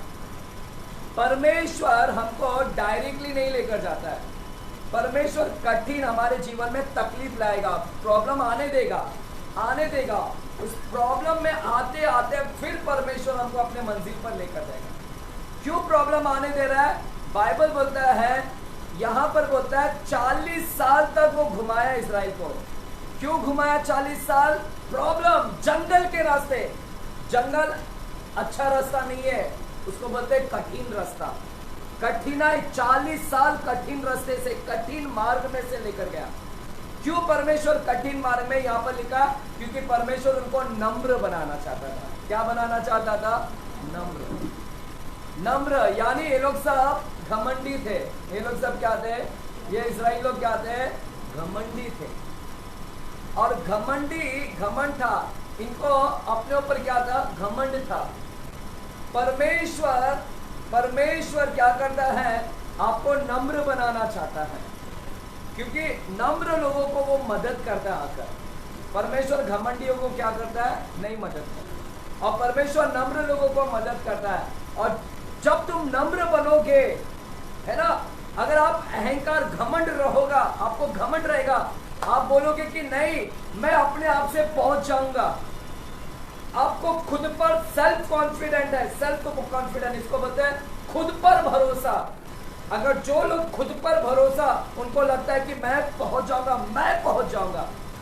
परमेश्वर हमको डायरेक्टली नहीं लेकर जाता है। परमेश्वर कठिन हमारे जीवन में तकलीफ लाएगा, प्रॉब्लम आने देगा। उस प्रॉब्लम में आते आते फिर परमेश्वर हमको अपने मंजिल पर लेकर जाएगा। क्यों प्रॉब्लम आने दे रहा है? बाइबल बोलता है, यहां पर बोलता है 40 साल तक वो घुमाया इजराइल को। क्यों घुमाया 40 साल? प्रॉब्लम, जंगल के रास्ते। जंगल अच्छा रास्ता नहीं है, उसको बोलते हैं कठिन रास्ता। कठिनाई 40 साल कठिन रास्ते से, कठिन मार्ग में से लेकर गया। क्यों परमेश्वर कठिन मार्ग में यहाँ पर लिखा? क्योंकि परमेश्वर उनको नम्र बनाना चाहता था। क्या बनाना चाहता था? नम्र। नम्र यानी ये लोग सब घमंडी थे। ये लोग सब क्या थे? ये इस्राएल लोग क्या थे? घमंडी थे। और घमंड था, इनको अपने ऊपर क्या था? घमंड था। परमेश्वर क्या करता है? आपको नम्र बनाना चाहता है, क्योंकि नम्र लोगों को वो मदद करता है आकर। परमेश्वर घमंडियों को क्या करता है? नहीं मदद करता। और परमेश्वर नम्र लोगों को मदद करता है। और जब तुम नम्र बनोगे, है ना, अगर आप अहंकार घमंड रहोगा, आपको घमंड रहेगा, आप बोलोगे कि नहीं मैं अपने आप से पहुंच जाऊंगा, आपको खुद पर सेल्फ कॉन्फिडेंट है। सेल्फ कॉन्फिडेंट इसको बोलते हैं खुद पर भरोसा। अगर जो लोग खुद पर भरोसा, उनको लगता है कि मैं पहुंच जाऊंगा,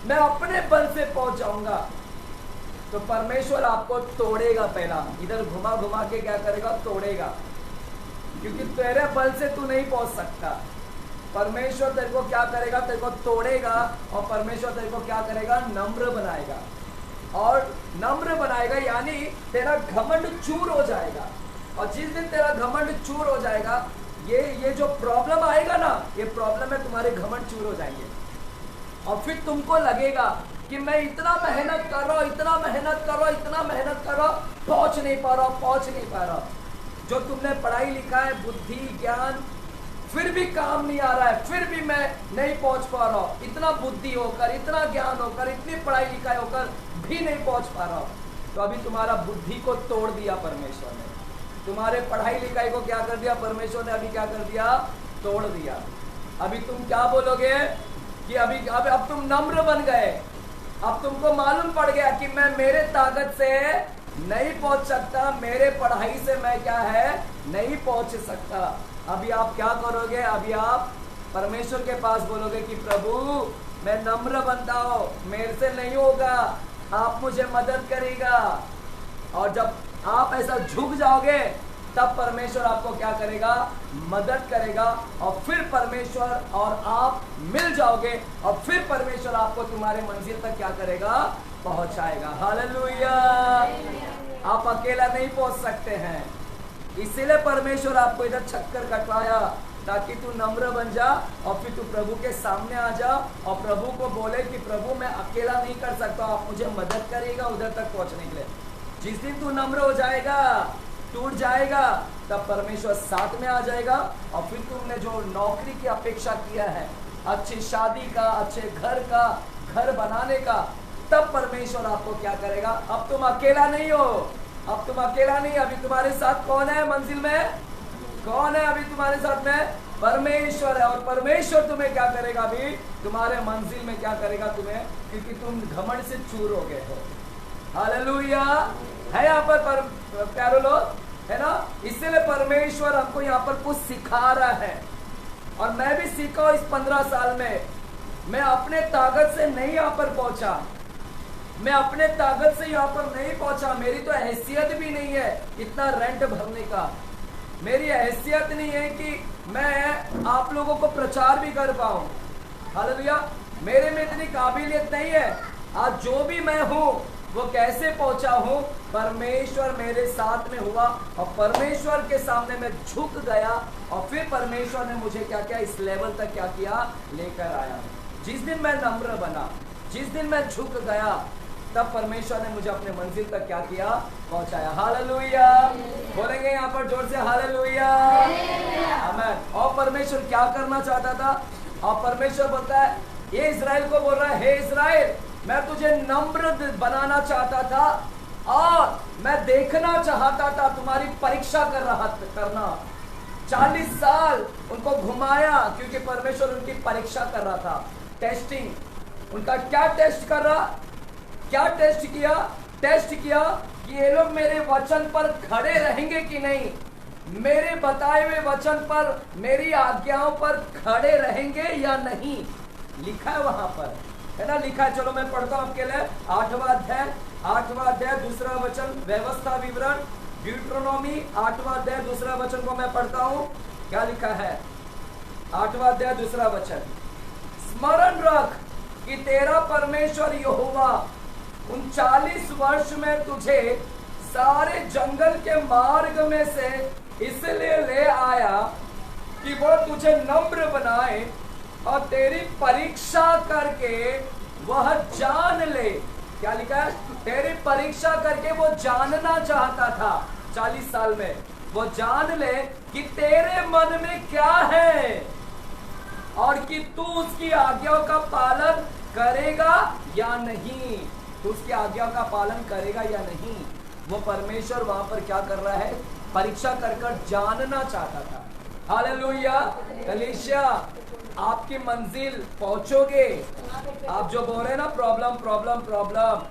मैं अपने बल से पहुंच जाऊंगा, तो परमेश्वर आपको तोड़ेगा। पहला इधर घुमा घुमा के क्या करेगा? तोड़ेगा, क्योंकि तेरे बल से तू नहीं पहुंच सकता। परमेश्वर तेरे को क्या करेगा? तेरे को तोड़ेगा। और परमेश्वर तेरे को क्या करेगा? नम्र बनाएगा। और नम्र बनाएगा यानी तेरा घमंड चूर हो जाएगा। और जिस दिन तेरा घमंड चूर हो जाएगा, ये जो प्रॉब्लम आएगा ना, ये प्रॉब्लम में तुम्हारे घमंड चूर हो जाएंगे। और फिर तुमको लगेगा कि मैं इतना मेहनत कर रहा हूं, पहुंच नहीं पा रहा। जो तुमने पढ़ाई लिखा है, बुद्धि ज्ञान, फिर भी काम नहीं आ रहा है, फिर भी मैं नहीं पहुंच पा रहा हूं। इतना बुद्धि होकर, इतना ज्ञान होकर, इतनी पढ़ाई लिखाई होकर भी नहीं पहुंच पा रहा हूं। तो अभी तुम्हारा बुद्धि को तोड़ दिया परमेश्वर ने। तुम्हारे पढ़ाई लिखाई को क्या कर दिया परमेश्वर ने? अभी क्या कर दिया? तोड़ दिया। अभी तुम क्या बोलोगे कि अब तुम नम्र बन गए। अब तुमको मालूम पड़ गया कि मैं मेरे ताकत से नहीं पहुंच सकता, मेरे पढ़ाई से मैं क्या है नहीं पहुंच सकता। अभी आप क्या करोगे? अभी आप परमेश्वर के पास बोलोगे कि प्रभु मैं नम्र बनता हूं, मेरे से नहीं होगा, आप मुझे मदद करेगा। और जब आप ऐसा झुक जाओगे, तब परमेश्वर आपको क्या करेगा? मदद करेगा। और फिर परमेश्वर और आप मिल जाओगे, और फिर परमेश्वर आपको तुम्हारे मंजिल तक क्या करेगा? पहुंचाएगा। हालेलुया। आप अकेला नहीं पहुंच सकते हैं, इसीलिए परमेश्वर आपको इधर चक्कर कटवाया, ताकि तू नम्र बन जा और फिर तू प्रभु के सामने आ जा और प्रभु को बोले कि प्रभु मैं अकेला नहीं कर सकता, आप मुझे मदद करेगा उधर तक पहुंचने के लिए। जिस दिन तू नम्र हो जाएगा, टूट जाएगा, तब परमेश्वर साथ में आ जाएगा। और फिर तुमने जो नौकरी की अपेक्षा किया है, अच्छी शादी का, अच्छे घर बनाने का, तब परमेश्वर आपको क्या करेगा? अब तुम अकेला नहीं हो, अब तुम अकेला नहीं। अभी तुम्हारे साथ कौन है मंजिल में? कौन है अभी तुम्हारे साथ में? परमेश्वर है। और परमेश्वर तुम्हें क्या करेगा? अभी तुम्हारे मंजिल में क्या करेगा तुम्हें? क्योंकि तुम घमंड से चूर हो गए हो। हालेलुया। है यहाँ पर प्यारे लोग, है ना? इसलिए परमेश्वर हमको यहाँ पर कुछ सिखा रहा है। और मैं भी सीखा इस 15 साल में। मैं अपने ताकत से नहीं यहाँ पर पहुंचा, मैं अपने ताकत से यहाँ पर नहीं पहुंचा। मेरी तो हैसियत भी नहीं है इतना रेंट भरने का, मेरी हैसियत नहीं है कि मैं आप लोगों को प्रचार भी कर पाऊं। हालेलुया। मेरे में इतनी काबिलियत नहीं है। आज जो भी मैं हूं वो कैसे पहुंचा हूं? परमेश्वर मेरे साथ में हुआ और परमेश्वर के सामने मैं झुक गया और फिर परमेश्वर ने मुझे क्या किया? इस लेवल तक क्या किया? लेकर आया। जिस दिन मैं नम्र बना, जिस दिन मैं झुक गया, तब परमेश्वर ने मुझे अपने मंजिल तक क्या किया? पहुंचाया। हालेलुया। बोलेंगे यहाँ पर जोर से हालेलुया। आमीन। और परमेश्वर क्या करना चाहता था? और परमेश्वर बोलता है, ये इज़राइल को बोल रहा है, हे इज़राइल मैं तुझे नम्र बनाना चाहता था और मैं देखना चाहता था, तुम्हारी परीक्षा करना। 40 साल उनको घुमाया, क्योंकि परमेश्वर उनकी परीक्षा कर रहा था। टेस्टिंग। उनका क्या टेस्ट कर रहा? क्या टेस्ट किया? टेस्ट किया कि ये लोग मेरे वचन पर खड़े रहेंगे कि नहीं, मेरे बताए हुए वचन पर, मेरी आज्ञाओं पर खड़े रहेंगे या नहीं। लिखा है वहां पर, है ना? लिखा है। चलो मैं पढ़ता हूं आपके लिए। 8वां अध्याय 2 वचन, व्यवस्था विवरण, ड्यूट्रोनॉमी 8वां अध्याय 2 वचन को मैं पढ़ता हूं। क्या लिखा है? 8वां अध्याय 2 वचन, स्मरण रख कि तेरा परमेश्वर यहोवा उन 40 वर्ष में तुझे सारे जंगल के मार्ग में से इसलिए ले आया कि वो तुझे नम्र बनाए और तेरी परीक्षा करके वह जान ले। क्या लिखा है? तेरी परीक्षा करके वो जानना चाहता था 40 साल में, वो जान ले कि तेरे मन में क्या है और कि तू उसकी आज्ञाओं का पालन करेगा या नहीं। तू उसकी आज्ञा का पालन करेगा या नहीं, वो परमेश्वर वहां पर क्या कर रहा है? परीक्षा कर जानना चाहता था। हालेलुया। कलीसिया, आपकी मंजिल पहुंचोगे। आप जो बोल रहे हैं ना, प्रॉब्लम प्रॉब्लम प्रॉब्लम,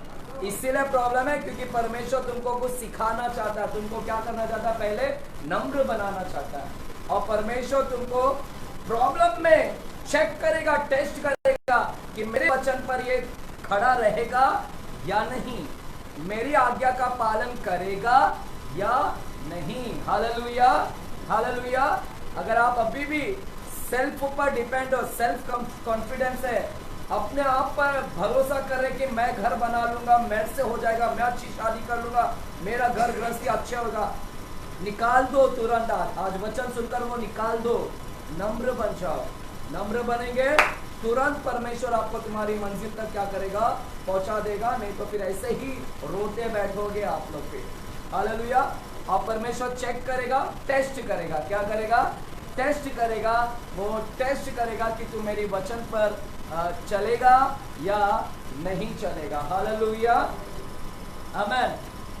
इसीलिए प्रॉब्लम है क्योंकि परमेश्वर तुमको कुछ सिखाना चाहता है, तुमको क्या करना चाहता है? पहले नम्र बनाना चाहता है। और परमेश्वर तुमको प्रॉब्लम में चेक करेगा, टेस्ट करेगा कि मेरे वचन पर ये खड़ा रहेगा या नहीं, मेरी आज्ञा का पालन करेगा या नहीं। Hallelujah, hallelujah. अगर आप अभी भी सेल्फ पर डिपेंड हो, सेल्फ कॉन्फिडेंस है, अपने आप पर भरोसा कर रहे कि मैं घर बना लूंगा, मेरे से हो जाएगा, मैं अच्छी शादी कर लूंगा, मेरा घर गृहस्थी अच्छा होगा, निकाल दो तुरंत। आज वचन सुनकर वो निकाल दो, नम्र बन जाओ। नम्र बनेंगे तुरंत परमेश्वर आपको तुम्हारी मंजिल तक क्या करेगा? पहुंचा देगा। नहीं तो फिर ऐसे ही रोते बैठोगे आप लोग पे। हालेलुया। और परमेश्वर चेक करेगा, टेस्ट करेगा। क्या करेगा? टेस्ट करेगा। वो टेस्ट करेगा कि तू मेरी वचन पर चलेगा या नहीं चलेगा। हालेलुया, आमेन।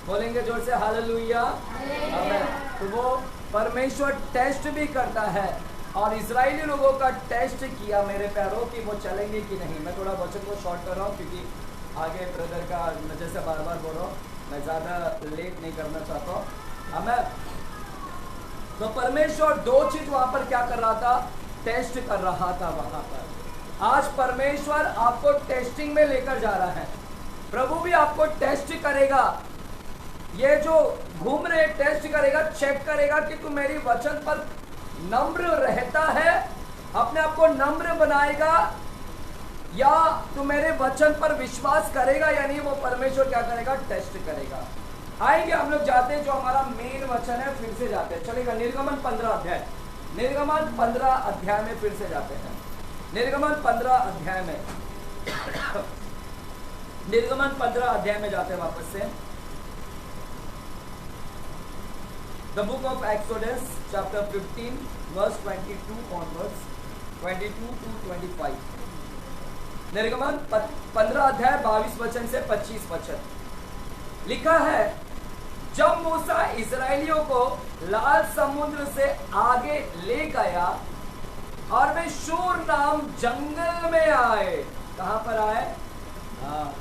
बोलेंगे जोर से हालेलुया, आमेन। तो वो परमेश्वर टेस्ट भी करता है और इजरायली लोगों का टेस्ट किया मेरे प्यारों कि वो चलेंगे कि नहीं। मैं थोड़ा वचन को शॉर्ट कर रहा हूँ क्योंकि आगे ब्रदर का मैं जैसे बार बार बोल रहा हूँ, मैं ज़्यादा लेट नहीं करना चाहता हूँ। हमें तो परमेश्वर 2 चीज वहां पर क्या कर रहा था? टेस्ट कर रहा था वहां पर। आज परमेश्वर आपको टेस्टिंग में लेकर जा रहा है। प्रभु भी आपको टेस्ट करेगा। ये जो घूम रहे टेस्ट करेगा, चेक करेगा कि तू मेरी वचन पर नम्र रहता है, अपने आप को नम्र बनाएगा या तू मेरे वचन पर विश्वास करेगा या नहीं। वो परमेश्वर क्या करेगा? टेस्ट करेगा। आएंगे हम लोग, जाते हैं जो हमारा मेन वचन है, फिर से जाते हैं। चलेगा? निर्गमन 15 अध्याय, निर्गमन 15 अध्याय में फिर से जाते हैं। निर्गमन 15 अध्याय में निर्गमन 15 अध्याय में जाते हैं वापस से। The book of Exodus, chapter 15, verse 22 onwards, 22 to 25. निर्गमन 15 अध्याय 22 वचन से 25 वचन लिखा है, जब मूसा इजराइलियों को लाल समुद्र से आगे ले गया और वे शूर नाम जंगल में आए। कहां पर आए?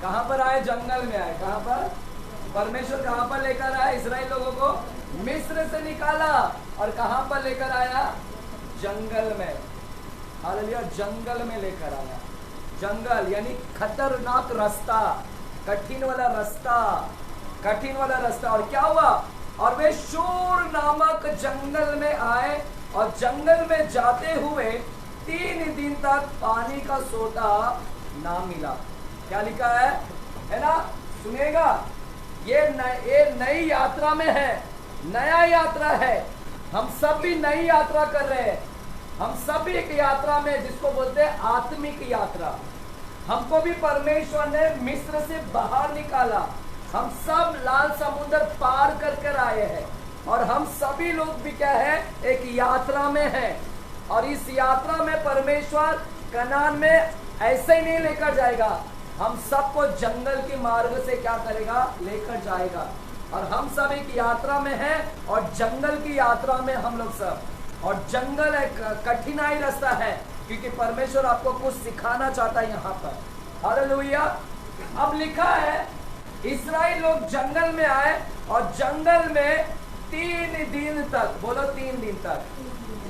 कहां पर आए? जंगल में आए। कहां पर? परमेश्वर कहां पर लेकर आया? इजराइल लोगों को मिस्र से निकाला और कहां पर लेकर आया? जंगल में। हालेलुया, जंगल में लेकर आया। जंगल यानी खतरनाक रास्ता, कठिन वाला रास्ता, कठिन वाला रास्ता। और क्या हुआ? और वे शूर नामक जंगल में आए और जंगल में जाते हुए 3 दिन तक पानी का सोता ना मिला। क्या लिखा है ना? सुनिएगा, ये नई यात्रा में है, नया यात्रा है। हम सब भी नई यात्रा कर रहे हैं। हम सब भी एक यात्रा में, जिसको बोलते हैं आत्मिक यात्रा। हमको भी परमेश्वर ने मिस्र से बाहर निकाला। हम सब लाल समुद्र पार कर कर आए हैं और हम सभी लोग भी क्या है? एक यात्रा में हैं। और इस यात्रा में परमेश्वर कनान में ऐसे ही नहीं लेकर जाएगा, हम सबको जंगल के मार्ग से क्या करेगा? लेकर जाएगा। और हम सब एक यात्रा में हैं और जंगल की यात्रा में हम लोग सब। और जंगल एक कठिनाई रास्ता है क्योंकि परमेश्वर आपको कुछ सिखाना चाहता है यहाँ पर। हालेलुया। अब लिखा है, इस्राएल लोग जंगल में आए और जंगल में 3 दिन तक, बोलो 3 दिन तक,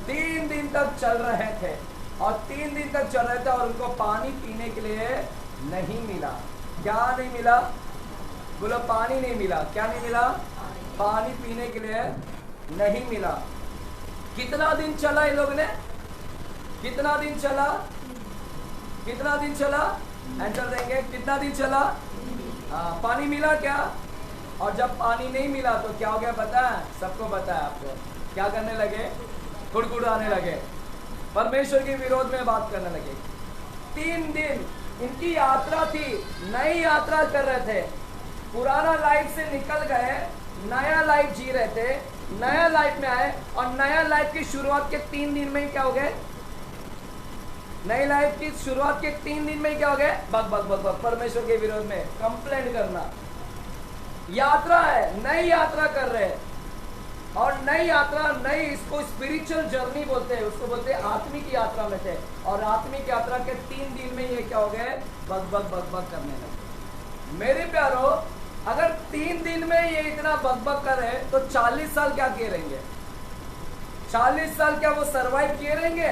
3 दिन तक चल रहे थे। और 3 दिन तक चल रहे थे और उनको पानी पीने के लिए नहीं मिला। क्या नहीं मिला? बोलो, पानी नहीं मिला। क्या नहीं मिला? पानी पीने के लिए नहीं मिला। कितना दिन चला इन लोग ने? कितना दिन चला? कितना दिन चला? आंसर देंगे, कितना दिन चला? पानी मिला क्या? और जब पानी नहीं मिला तो क्या हो गया पता है? सबको पता है आपको। क्या करने लगे? कुड़कुड़ाने लगे, परमेश्वर के विरोध में बात करने लगे। 3 दिन इनकी यात्रा थी, नई यात्रा कर रहे थे। पुराना लाइफ से निकल गए, नया लाइफ जी रहे थे, नया लाइफ में आए और नया लाइफ की शुरुआत के 3 दिन में ही क्या हो गए? नई लाइफ की शुरुआत के 3 दिन में ही क्या हो गए? बक बक बक बक, परमेश्वर के विरोध में कंप्लेंट करना। यात्रा है, नई यात्रा कर रहे हैं, और नई यात्रा, नई, इसको स्पिरिचुअल जर्नी बोलते हैं, उसको बोलते हैं आत्मिक यात्रा में थे। और आत्मिक यात्रा के 3 दिन में ये क्या हो गए? बक बक बक बक करने लगे। मेरे प्यारो, अगर 3 दिन में ये इतना बक बक करे तो 40 साल क्या किए रहेंगे? 40 साल क्या वो सरवाइव किए रहेंगे?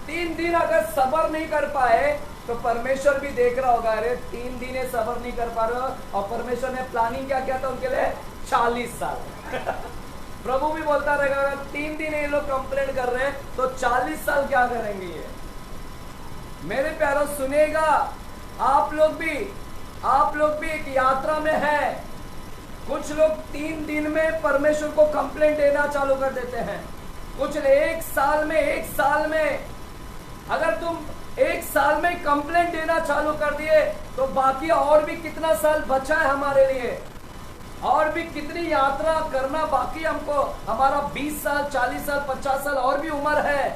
3 दिन अगर सबर नहीं कर पाए तो परमेश्वर भी देख रहा होगा, अरे 3 दिन ये सबर नहीं कर पा रहे, और परमेश्वर ने प्लानिंग क्या किया था उनके लिए? 40 साल। प्रभु भी बोलता रहेगा, अगर 3 दिन ये लोग कंप्लेंट कर रहे हैं तो 40 साल क्या करेंगे ये? मेरे प्यारों सुनिएगा, आप लोग भी एक यात्रा में है। कुछ लोग 3 दिन में परमेश्वर को कंप्लेंट देना चालू कर देते हैं। कुछ 1 साल में अगर तुम 1 साल में कंप्लेंट देना चालू कर दिए तो बाकी और भी कितना साल बचा है हमारे लिए, और भी कितनी यात्रा करना बाकी हमको। हमारा 20 साल, 40 साल, 50 साल और भी उम्र है।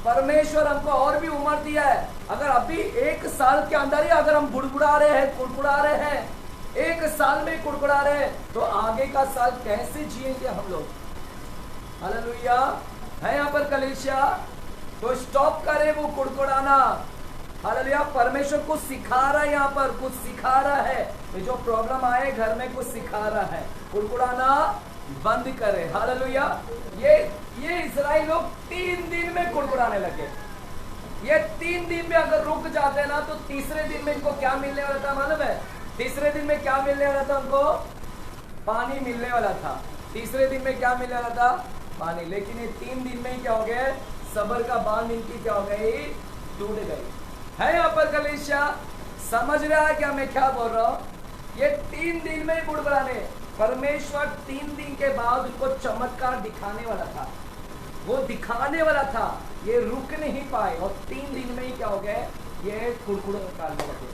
परमेश्वर हमको और भी उम्र दिया है। अगर अभी 1 साल के अंदर ही अगर हम बुड़बुड़ा रहे हैं, कुड़कुड़ा रहे हैं, 1 साल में कुड़कुड़ा रहे हैं, तो आगे का साल कैसे जिएंगे हम लोग? हालेलुया है यहाँ पर कलीसिया। तो स्टॉप करे वो कुड़कुड़ाना। हालेलुया, परमेश्वर कुछ सिखा रहा है, यहाँ पर कुछ सिखा रहा है। ये जो प्रॉब्लम आए घर में कुछ सिखा रहा है, कुड़कुड़ाना बंद करे। हालेलुया, ये इस्राएल लोग 3 दिन में कुड़कुड़ाने लगे। ये 3 दिन में अगर रुक जाते ना तो तीसरे दिन में इनको क्या मिलने वाला था मालूम है? तीसरे दिन में क्या मिलने वाला था उनको? पानी मिलने वाला था। तीसरे दिन में क्या मिलने वाला था? पानी। लेकिन ये 3 दिन में ही क्या हो गए? सबर का बांध इनकी क्या हो गई? टूट गई। है यहाँ पर कलीसिया, समझ रहा है क्या मैं क्या बोल रहा हूँ? ये 3 दिन में ही बुड़बुड़ाने। परमेश्वर 3 दिन के बाद उनको चमत्कार दिखाने वाला था, वो दिखाने वाला था। ये रुक नहीं पाए और 3 दिन में ही क्या हो गए? ये कुड़कुड़ निकालने लगे।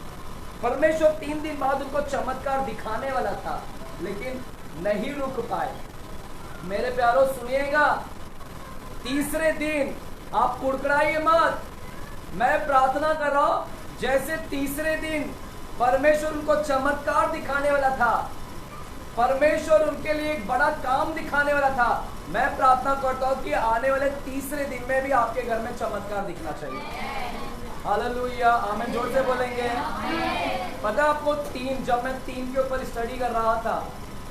परमेश्वर 3 दिन बाद उनको चमत्कार दिखाने वाला था, लेकिन नहीं रुक पाए। मेरे प्यारों सुनिएगा, तीसरे दिन आप कुड़कुड़ाइए मत। मैं प्रार्थना कर रहा हूं, जैसे तीसरे दिन परमेश्वर उनको चमत्कार दिखाने वाला था, परमेश्वर उनके लिए एक बड़ा काम दिखाने वाला था। मैं प्रार्थना करता हूं कि आने वाले तीसरे दिन में भी आपके घर में चमत्कार दिखना चाहिए। हालेलुया, आमीन, जोर से बोलेंगे। पता है आपको, जब मैं 3 के ऊपर स्टडी कर रहा था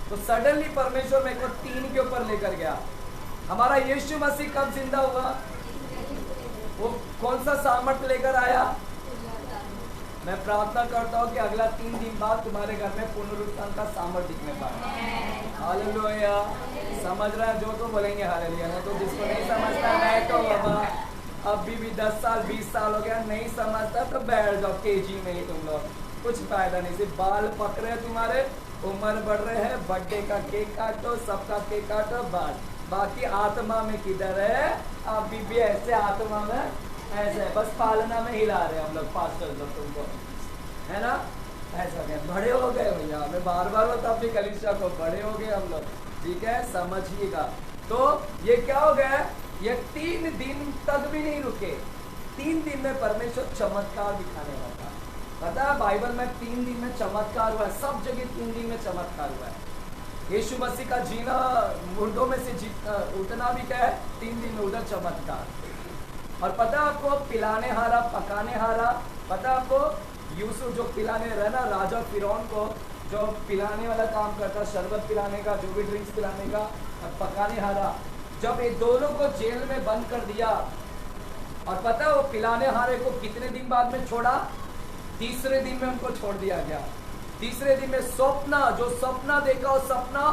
तो सडनली परमेश्वर मेरे को 3 के ऊपर लेकर गया। हमारा यीशु मसीह कब जिंदा हुआ? वो कौन सा सामर्थ्य लेकर आया? मैं प्रार्थना करता हूँ कि अगला 3 दिन बाद तुम्हारे घर में पुनरुत्थान का सामर्थ्य दिखने पाए। हालेलुया, समझ रहा है जो तो बोलेंगे हालेलुया। ना तो जिसको नहीं समझता मैं तो बाबा अभी भी 10 साल 20 साल हो गया नहीं समझता तो बैठ जाओ केजी में ही तुम लोग, कुछ फायदा नहीं। सिर्फ बाल पक रहे तुम्हारे, उम्र बढ़ रहे हैं, बर्थडे का केक काटो, सबका केक काटो, बाकी आत्मा में किधर है? अभी भी ऐसे आत्मा में ऐसे बस पालना में हिला रहे हम लोग, पास्टर लोग तुमको, है ना? ऐसा क्या बड़े हो गए भैया? मैं बार बार बता अपनी कलीसिया को, बड़े हो गए हम लोग, ठीक है, समझिएगा। तो ये क्या हो गया? ये 3 दिन तक भी नहीं रुके। 3 दिन में परमेश्वर चमत्कार दिखाने वाला था। पता है बाइबल में 3 दिन में चमत्कार हुआ है, सब जगह 3 दिन में चमत्कार हुआ है। यीशु मसीह का जीना, मुर्दों में से उठना भी क्या है? 3 दिन में उधर चमत्कार। और पता है आपको, पिलाने हारा, पकाने हारा। पता है आपको, यूसुफ जो पिलाने रहा ना, राजा फिरौन को जो पिलाने वाला काम करता, शरबत पिलाने का, जो भी ड्रिंक्स पिलाने का, और पकाने हारा, जब ये दोनों को जेल में बंद कर दिया, और पता है वो पिलाने हारे को कितने दिन बाद में छोड़ा? तीसरे दिन में उनको छोड़ दिया गया। तीसरे दिन में सपना, जो सपना देखा वो सपना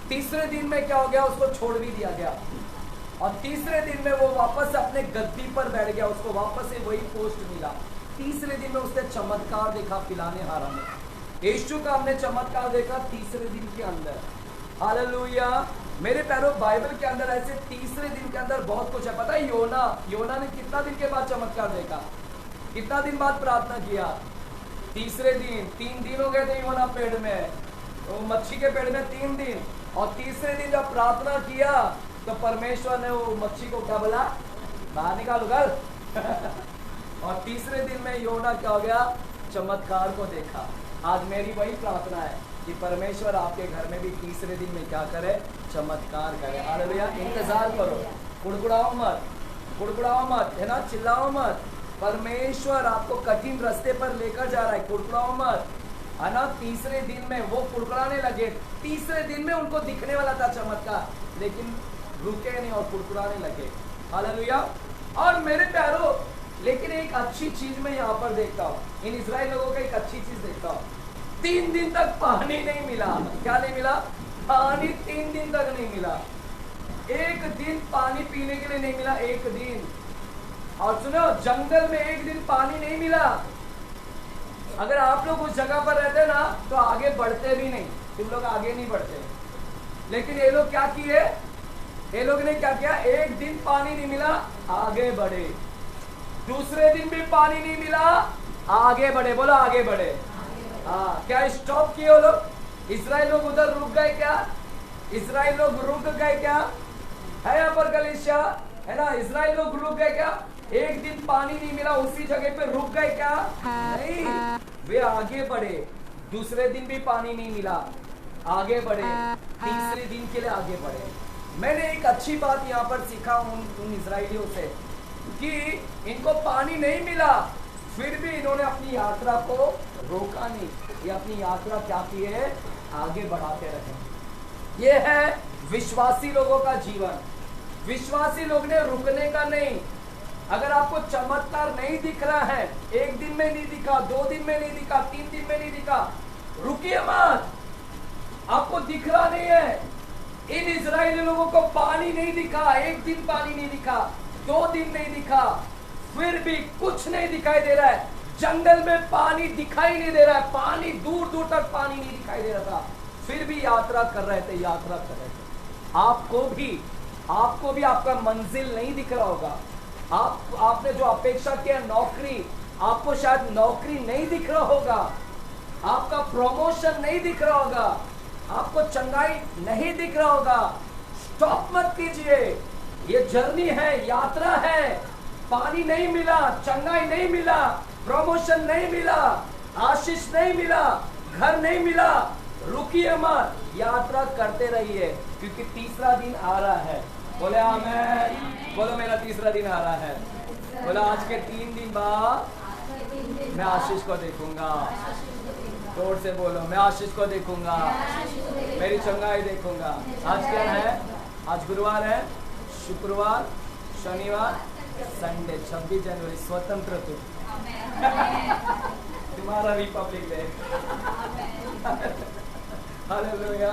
तीसरे दिन में क्या हो गया? उसको छोड़ भी दिया गया। और तीसरे दिन में वो वापस अपने गद्दी पर बैठ गया, उसको वापस से वही पोस्ट मिला। तीसरे दिन में उसने चमत्कार देखा पिलाने हारा में। यीशु का हमने चमत्कार देखा तीसरे दिन के अंदर। हालेलुया। मेरे प्यारों, बाइबल के अंदर ऐसे तीसरे दिन के अंदर बहुत कुछ है। पता है योना ने कितना दिन के बाद चमत्कार देखा, कितना दिन बाद प्रार्थना किया? तीसरे दिन। 3 दिन हो गए थे योना पेड़ में, वो मच्छी के पेड़ में 3 दिन। और तीसरे दिन जब प्रार्थना किया तो परमेश्वर ने वो मच्छी को क्या बोला? बाहर निकाल उगल। और तीसरे दिन में योना क्या हो गया? चमत्कार को देखा। आज मेरी वही प्रार्थना है कि परमेश्वर आपके घर में भी तीसरे दिन में क्या करे? चमत्कार करे। हालेलुया। इंतजार करो, कुड़कुड़ाओ मत, है ना, चिल्लाओ मत। परमेश्वर आपको कठिन रास्ते पर लेकर जा रहा है, कुड़कुड़ाओ मत, है ना। तीसरे दिन में वो कुड़कुड़ाने लगे। तीसरे दिन में उनको दिखने वाला था चमत्कार, लेकिन रुके नहीं और कुड़कुड़ाने लगे। हालेलुया। और मेरे प्यारों, लेकिन एक अच्छी चीज मैं यहाँ पर देखता हूँ, इन इजराइल लोगों का एक अच्छी चीज देखता हूँ। 3 दिन तक पानी नहीं मिला। क्या नहीं मिला? पानी 3 दिन तक नहीं मिला। एक दिन पानी पीने के लिए नहीं मिला, एक दिन। और सुनो, जंगल में एक दिन पानी नहीं मिला। अगर आप लोग उस जगह पर रहते ना तो आगे बढ़ते भी नहीं, तुम लोग आगे नहीं बढ़ते। लेकिन ये लोग क्या किए? ये लोग ने क्या किया? एक दिन पानी नहीं मिला, आगे बढ़े। दूसरे दिन भी पानी नहीं मिला, आगे बढ़े। बोलो आगे बढ़े। हाँ, क्या स्टॉप किए वो लोग? इजराइल लोग उधर रुक गए क्या? इजराइल लोग रुक गए क्या? है यहाँ पर कलीसिया, है ना? इजराइल लोग रुक गए क्या? एक दिन पानी नहीं मिला उसी जगह पे रुक गए क्या? नहीं, वे आगे बढ़े। दूसरे दिन भी पानी नहीं मिला, आगे बढ़े। तीसरे दिन के लिए आगे बढ़े। मैंने एक अच्छी बात यहाँ पर सीखा उन इजराइलियों से कि इनको पानी नहीं मिला, फिर भी इन्होंने अपनी यात्रा को रोका नहीं। ये अपनी यात्रा क्या की है? आगे बढ़ाते रहे। ये है विश्वासी लोगों का जीवन। विश्वासी लोग ने रुकने का नहीं। अगर आपको चमत्कार नहीं दिख रहा है, 1 दिन में नहीं दिखा, 2 दिन में नहीं दिखा, 3 दिन में नहीं दिखा, रुकिए मत। आपको दिख रहा नहीं है। इन इजराइली लोगों को पानी नहीं दिखा, 1 दिन पानी नहीं दिखा, 2 दिन नहीं दिखा, फिर भी कुछ नहीं दिखाई दे रहा है। जंगल में पानी दिखाई नहीं दे रहा है, पानी दूर दूर तक पानी नहीं दिखाई दे रहा था, फिर भी यात्रा कर रहे थे। आपको भी आपका मंजिल नहीं दिख रहा होगा। आपने जो अपेक्षा किया नौकरी, आपको शायद नौकरी नहीं दिख रहा होगा, आपका प्रमोशन नहीं दिख रहा होगा, आपको चंगाई नहीं दिख रहा होगा। स्टॉप मत कीजिए। ये जर्नी है, यात्रा है। पानी नहीं मिला, चंगाई नहीं मिला, प्रमोशन नहीं मिला, आशीष नहीं मिला, घर नहीं मिला, रुकिए मत, यात्रा करते रहिए, क्योंकि तीसरा दिन आ रहा है। बोले आमेन। बोलो मेरा तीसरा दिन आ रहा है। बोलो आज के 3 दिन बाद मैं आशीष को देखूंगा। जोर से बोलो, मैं आशीष को देखूंगा, मेरी चंगाई देखूंगा। आज क्या है? आज गुरुवार है, शुक्रवार, शनिवार, संडे, 26 जनवरी स्वतंत्र दिन, तुम्हारा रिपब्लिक डे। हालेलुया,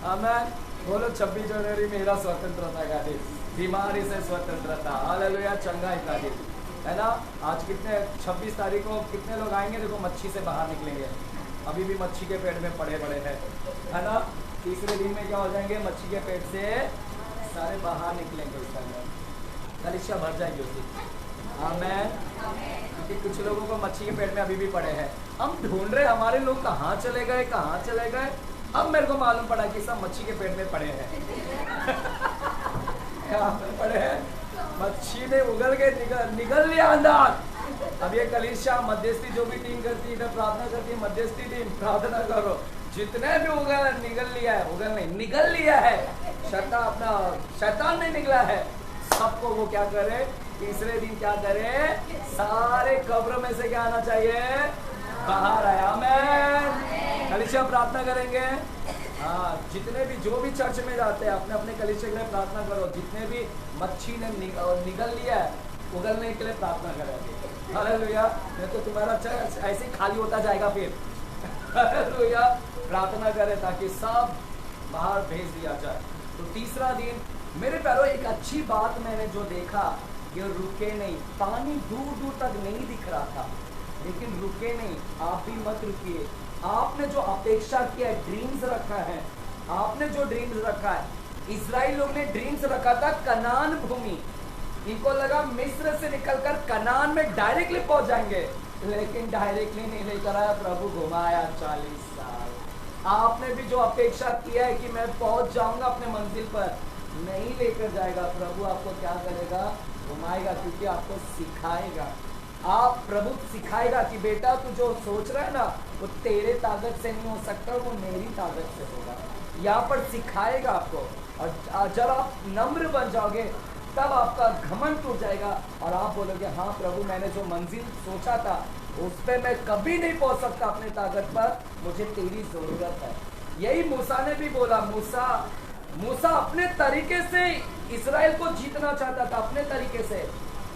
आमेन। बोलो 26 जनवरी मेरा स्वतंत्रता का दिन, बीमारी से स्वतंत्रता। हालेलुया, चंगाई का दिन, है ना। आज कितने 26 तारीख को कितने लोग आएंगे? देखो मच्छी से बाहर निकलेंगे, अभी भी मच्छी के पेट में पड़े हैं, है ना। तीसरे दिन में क्या हो जाएंगे? मच्छी के पेट से सारे बाहर निकलेंगे, उसका कलीसिया भर जाएगी उसकी। आमेन। क्योंकि कुछ लोगों को मच्छी के पेट में अभी भी पड़े हैं। हम ढूंढ रहे हमारे लोग कहाँ चले गए। अब मेरे को मालूम पड़ा कि सब मच्छी के पेट में पड़े हैं। कहाँ पे पड़े हैं? मच्छी ने उगल के निगल लिया अंदर। अब ये कलीसिया मध्यस्थी जो भी टीम करती है, इधर प्रार्थना करती है, मध्यस्थी टीम प्रार्थना करो, जितने भी निगल लिया है, शैतान नहीं निकला है, सबको वो क्या करे? तीसरे दिन क्या करे? सारे कब्र में से क्या आना चाहिए? बाहर आया। आमेन। कलीसिया प्रार्थना करेंगे। हाँ, जितने भी जो भी चर्च में जाते हैं अपने अपने कलीसिया के लिए प्रार्थना करो। जितने भी मच्छी ने निगल लिया है, उगलने के लिए प्रार्थना करेंगे। हालेलुया। नहीं तो तुम्हारा चर्च ऐसे ही खाली होता जाएगा फिर। हालेलुया। प्रार्थना करें ताकि सब बाहर भेज दिया जाए। तो तीसरा दिन मेरे प्यारो एक अच्छी बात मैंने जो देखा, ये रुके नहीं। पानी दूर दूर तक नहीं दिख रहा था, लेकिन रुके नहीं। आप भी मत रुकिए। आपने जो अपेक्षा किया है, ड्रीम्स रखा है, आपने जो ड्रीम्स रखा है, इजराइल लोग ने ड्रीम्स रखा था कनान भूमि। इनको लगा मिस्र से निकलकर कनान में डायरेक्टली पहुंच जाएंगे, लेकिन डायरेक्टली नहीं लेकर आया, प्रभु घुमाया 40 साल। आपने भी जो अपेक्षा किया है कि मैं पहुंच जाऊंगा अपने मंजिल पर, नहीं लेकर जाएगा। प्रभु आपको क्या करेगा? घुमाएगा, क्योंकि आपको सिखाएगा। आप प्रभु सिखाएगा कि बेटा तू जो सोच रहा है ना, वो तेरे ताकत से नहीं हो सकता, वो मेरी ताकत से होगा। यहाँ पर सिखाएगा आपको। और जब आप नम्र बन जाओगे, तब आपका घमंड टूट जाएगा और आप बोलोगे हाँ प्रभु, मैंने जो मंजिल सोचा था उस पर मैं कभी नहीं पहुंच सकता अपने ताकत पर, मुझे तेरी जरूरत है। यही मूसा ने भी बोला। मूसा अपने तरीके से इजराइल को जीतना चाहता था, अपने तरीके से,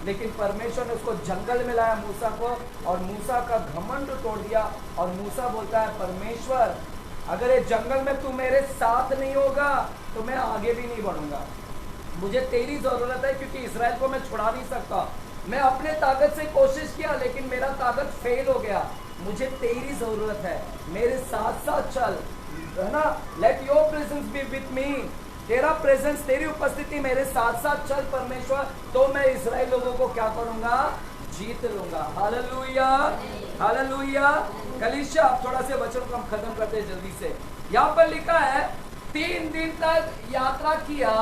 लेकिन परमेश्वर ने उसको जंगल में लाया मूसा को, और मूसा का घमंड तोड़ दिया। और मूसा बोलता है परमेश्वर, अगर ये जंगल में तू मेरे साथ नहीं होगा तो मैं आगे भी नहीं बढ़ूंगा। मुझे तेरी जरूरत है, क्योंकि इजराइल को मैं छुड़ा नहीं सकता। मैं अपने ताकत से कोशिश किया, लेकिन मेरा ताकत फेल हो गया। मुझे तेरी जरूरत है, मेरे साथ साथ चल, है ना। Let your presence B with me. तेरा प्रेजेंस, तेरी उपस्थिति मेरे साथ साथ चल परमेश्वर, तो मैं इजराइल लोगों को क्या करूंगा? जीत लूंगा। Hallelujah, hallelujah. कलीसिया, आप थोड़ा से वचन को हम खत्म करते हैं जल्दी से। यहाँ पर लिखा है 3 दिन तक यात्रा किया,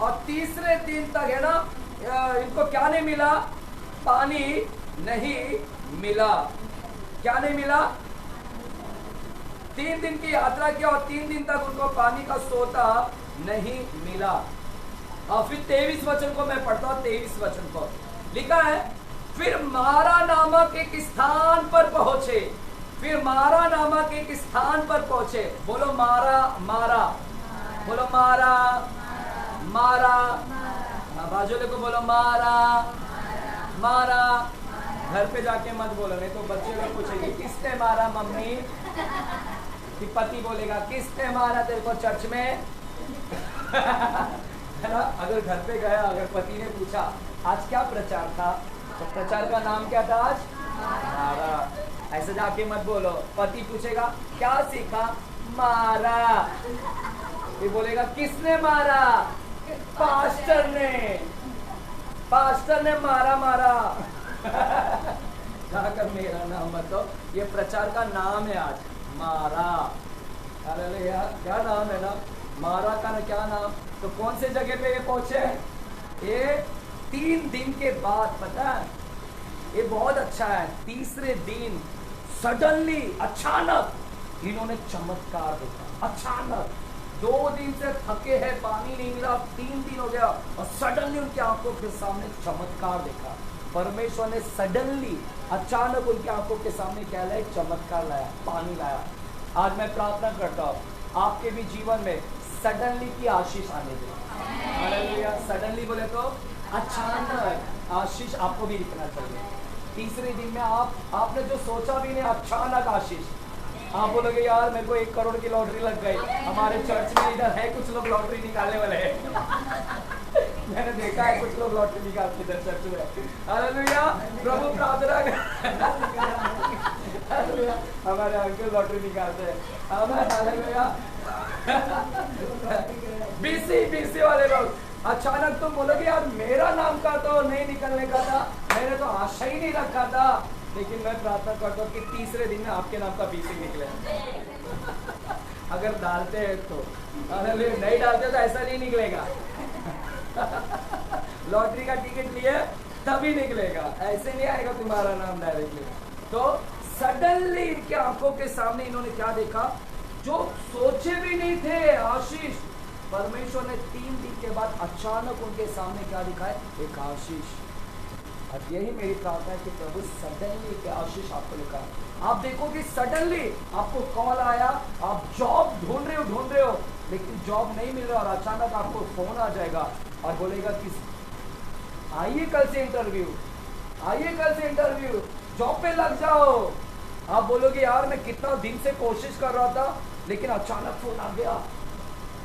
और तीसरे दिन तक, है ना, इनको क्या नहीं मिला? पानी नहीं मिला। क्या नहीं मिला? 3 दिन की यात्रा किया और 3 दिन तक उनको पानी का सोता नहीं मिला। और फिर 23 वचन को मैं पढ़ता हूँ। 23 वचन को लिखा है, फिर मारा नामक एक स्थान पर पहुंचे। फिर मारा नामक एक स्थान पर पहुंचे। बोलो मारा, मारा, बोलो मारा, मारा। बाजू को बोलो मारा, मारा। घर पे जाके मत बोलो, नहीं तो बच्चे लोग पूछेंगे किसने मारा मम्मी? कि पति बोलेगा किसने मारा तेरे को चर्च में? है ना। अगर घर पे गया, अगर पति ने पूछा आज क्या प्रचार था, तो प्रचार का नाम क्या था? आज मारा। ऐसे जाके मत बोलो। पति पूछेगा क्या सीखा? मारा। ये बोलेगा किसने मारा? पास्टर ने, पास्टर ने मारा, मारा। जाकर मेरा नाम बताओ। ये प्रचार का नाम है आज, मारा। अरे यार क्या नाम है ना, मारा का ना, क्या नाम। तो कौन से जगह पे ये पहुंचे? ये 3 दिन के बाद, पता है ये बहुत अच्छा है। तीसरे दिन सडनली, अचानक इन्होंने चमत्कार देखा। अचानक 2 दिन से थके हैं, पानी नहीं मिला, 3 दिन हो गया, और सडनली उनकी आंखों के सामने चमत्कार देखा। परमेश्वर ने सडनली, अचानक उनकी आंखों के सामने क्या लाया? चमत्कार लाया, पानी लाया। आज मैं प्रार्थना करता हूँ आपके भी जीवन में सडनली की आशीष आने दे। हालेलुया। सडनली बोले तो अचानक आशीष आपको भी दिखना चाहिए। तीसरे दिन में आपने जो सोचा भी नहीं, अचानक आशीष। आप बोलोगे यार मेरे को 1 करोड़ की लॉटरी लग गई। हमारे चर्च में इधर है कुछ लोग लॉटरी निकालने वाले हैं। मैंने देखा है कुछ लोग लॉटरी निकालते इधर चर्च में। हालेलुया। प्रभु प्रार्थना हालेलुया। हमारे अंकल लॉटरी निकालते हैं। हालेलुया। बीसी वाले लोग। अचानक तुम बोलोगे यार मेरा नाम का तो नहीं निकलने का था, मैंने तो आशा ही नहीं रखा था, लेकिन मैं प्रार्थना करता हूँ कि तीसरे दिन में आपके नाम का बीसी निकले। अगर डालते हैं तो, नहीं डालते तो ऐसा नहीं निकलेगा। लॉटरी का टिकट लिए तभी निकलेगा, ऐसे नहीं आएगा तुम्हारा नाम डायरेक्टली। तो सडनली इनके आंखों के सामने इन्होंने क्या देखा? जो सोचे भी नहीं थे आशीष। परमेश्वर ने 3 दिन के बाद अचानक उनके सामने क्या दिखाए? एक आशीष। अब यही मेरी प्रार्थना है कि प्रभु सडनली के आशीष आपको लिखा। आप देखो कि सडनली आपको कॉल आया, आप जॉब ढूंढ रहे हो, लेकिन जॉब नहीं मिल रहा, और अचानक आपको फोन आ जाएगा और बोलेगा कि आइए कल से इंटरव्यू, आइए कल से इंटरव्यू, जॉब पे लग जाओ। आप बोलोगे यार मैं कितना दिन से कोशिश कर रहा था, लेकिन अचानक फोन आ गया।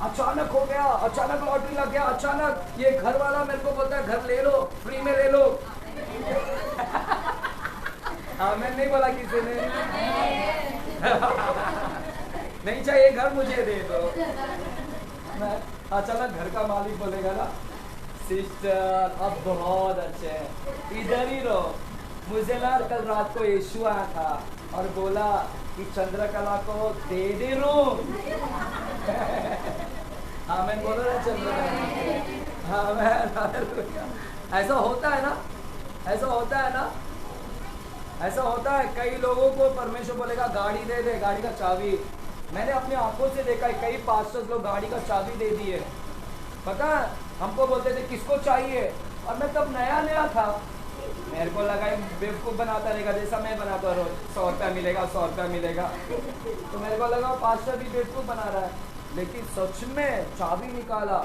अचानक हो गया, अचानक लॉटरी लग गया, अचानक ये घर वाला मेरे को बोलता है घर ले लो, फ्री में ले लो। आमीन नहीं बोला किसी ने। नहीं चाहिए घर, मुझे दे दो। अचानक घर का मालिक बोलेगा ना, सिस्टर अब बहुत अच्छे हैं, इधर ही रहो। मुझे ना कल रात को यीशु आया था और बोला कि चंद्रकला को दे दे रूम। आमीन बोलो ना चंद्रकला। आमीन। ऐसा होता है ना, ऐसा होता है ना, ऐसा होता है। कई लोगों को परमेश्वर बोलेगा गाड़ी दे दे, गाड़ी का चाबी। मैंने अपनी आंखों से देखा है, कई पास्टर्स लोग गाड़ी का चाबी दे दिए। पता है, हमको बोलते थे किसको चाहिए, और मैं तब नया नया था, मेरे को लगा बेवकूफ़ बनाता रहेगा जैसा मैं बनाता रोज, 100 रुपया मिलेगा, 100 रुपया मिलेगा। तो मेरे को लगा पास्टर भी बेवकूफ़ बना रहा है, लेकिन सच में चाबी निकाला।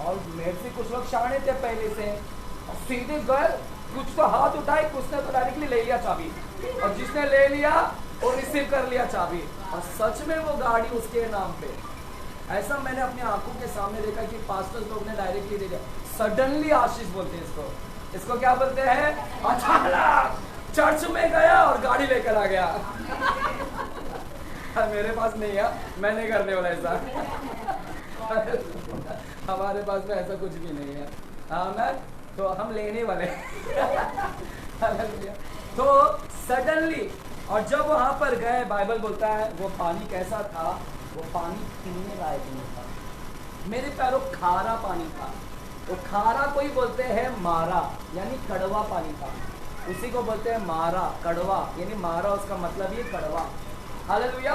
और मेरे से कुछ लोग शाणे थे पहले से, सीधे गए, कुछ तो हाथ उठाए, कुछ ने तो डायरेक्टली ले लिया चाबी, और जिसने ले लिया वो रिसीव कर लिया चाबी, और सच में वो गाड़ी उसके नाम पे। ऐसा मैंने अपनी आंखों के सामने देखा कि पास्टर्स लोग ने डायरेक्टली दे दिया। सडनली आशीष बोलते हैं इसको, इसको क्या बोलते हैं? अचानक चर्च में गया और गाड़ी लेकर आ गया। मेरे पास नहीं है, मैं नहीं करने वाला ऐसा। हमारे पास में ऐसा कुछ भी नहीं है। हाँ, तो हम लेने वाले। तो सडनली, और जब वहां पर गए, बाइबल बोलता है वो पानी कैसा था, वो पानी पीने लायक नहीं था। मेरे प्यारों, खारा पानी था। वो खारा को ही बोलते हैं मारा, यानी कड़वा पानी था। उसी को बोलते हैं मारा, कड़वा, यानी मारा उसका मतलब ये कड़वा। हालेलुया।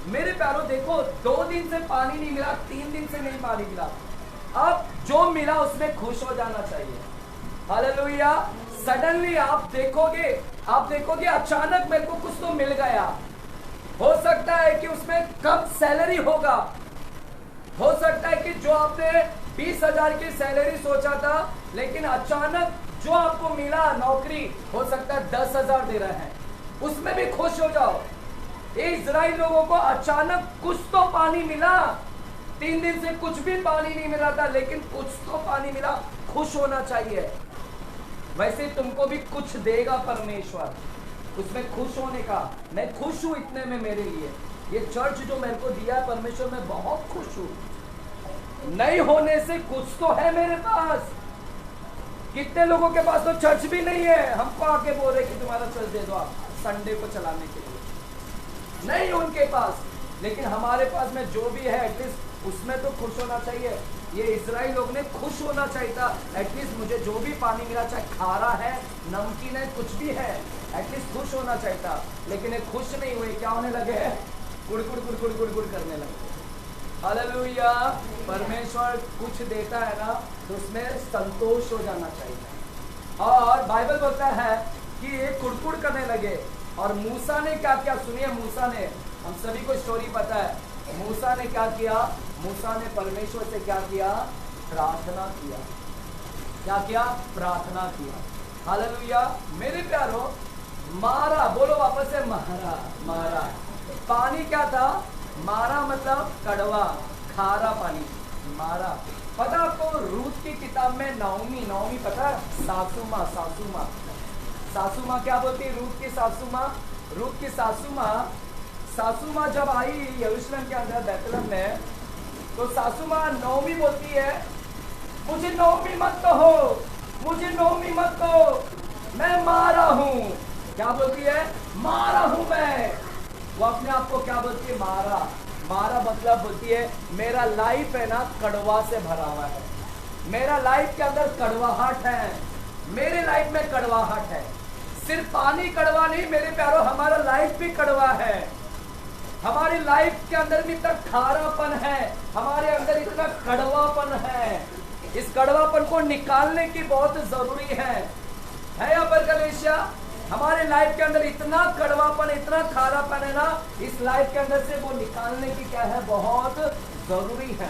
मेरे प्यारों देखो, 2 दिन से पानी नहीं मिला, 3 दिन से नहीं पानी मिला, अब जो मिला उसमें खुश हो जाना चाहिए। हालेलुया। सडनली आप देखोगे अचानक मेरे को कुछ तो मिल गया। हो सकता है कि उसमें कम सैलरी होगा, हो सकता है कि जो आपने 20,000 की सैलरी सोचा था, लेकिन अचानक जो आपको मिला नौकरी, हो सकता है 10,000 दे रहे हैं, उसमें भी खुश हो जाओ। इजराइल लोगों को अचानक कुछ तो पानी मिला, 3 दिन से कुछ भी पानी नहीं मिला था, लेकिन कुछ तो पानी मिला, खुश होना चाहिए। वैसे तुमको भी कुछ देगा परमेश्वर, उसमें खुश होने का। मैं खुश हूं इतने में, मेरे लिए ये चर्च जो मेरे को दिया है परमेश्वर, मैं बहुत खुश हूं। नहीं होने से कुछ तो है मेरे पास। कितने लोगों के पास तो चर्च भी नहीं है, हमको आके बोल रहे कि तुम्हारा चर्च दे दो आप संडे को चलाने के लिए, नहीं उनके पास। लेकिन हमारे पास में जो भी है एटलीस्ट उसमें तो खुश होना चाहिए। ये इजराइल लोग ने खुश होना चाहिए था, एटलीस्ट मुझे जो भी पानी मिला, चाहे खारा है, नमकीन है, कुछ भी है, एटलीस्ट खुश होना चाहिए था। लेकिन ये खुश नहीं हुए, क्या होने लगे? गुड़गुड़ गुड़गुड़ गुड़गुड़ करने लगे। हालेलुया। परमेश्वर कुछ देता है ना, तो उसमें संतोष हो जाना चाहिए। और बाइबल बोलता है कि ये कुड़कुड़ करने लगे। और मूसा ने क्या किया? सुनिए, मूसा ने, हम सभी को स्टोरी पता है, मूसा ने क्या किया? मूसा ने परमेश्वर से क्या किया? प्रार्थना किया। क्या किया? प्रार्थना किया। हालेलुया। मेरे प्यारो, मारा, बोलो वापस से, मारा। मारा पानी क्या था? मारा मतलब कड़वा, खारा पानी, मारा। पता आपको रूत की किताब में नाओमी पता है? सासू माँ क्या बोलती है? रूत की सासू माँ जब आई यरूशलेम के अंदर बैतलहम में, तो सासू माँ नाओमी बोलती है, मुझे नाओमी मत कहो, मैं मारा हूँ। क्या बोलती है? मारा हूँ मैं। वो अपने आप को क्या बोलती है? मारा मतलब बोलती है मेरा लाइफ है ना कड़वा से भरा हुआ है, मेरा लाइफ के अंदर कड़वाहट है, मेरे लाइफ में कड़वाहट है। सिर्फ पानी कड़वा नहीं मेरे प्यारो, हमारा लाइफ भी कड़वा है। हमारी लाइफ के अंदर भी इतना खारापन है, हमारे अंदर इतना कड़वापन है। इस कड़वापन को निकालने की बहुत जरूरी है या पर कलेशिया? हमारे लाइफ के अंदर इतना कड़वापन, इतना खारापन है ना, इस लाइफ के अंदर से वो निकालने की क्या है? बहुत जरूरी है।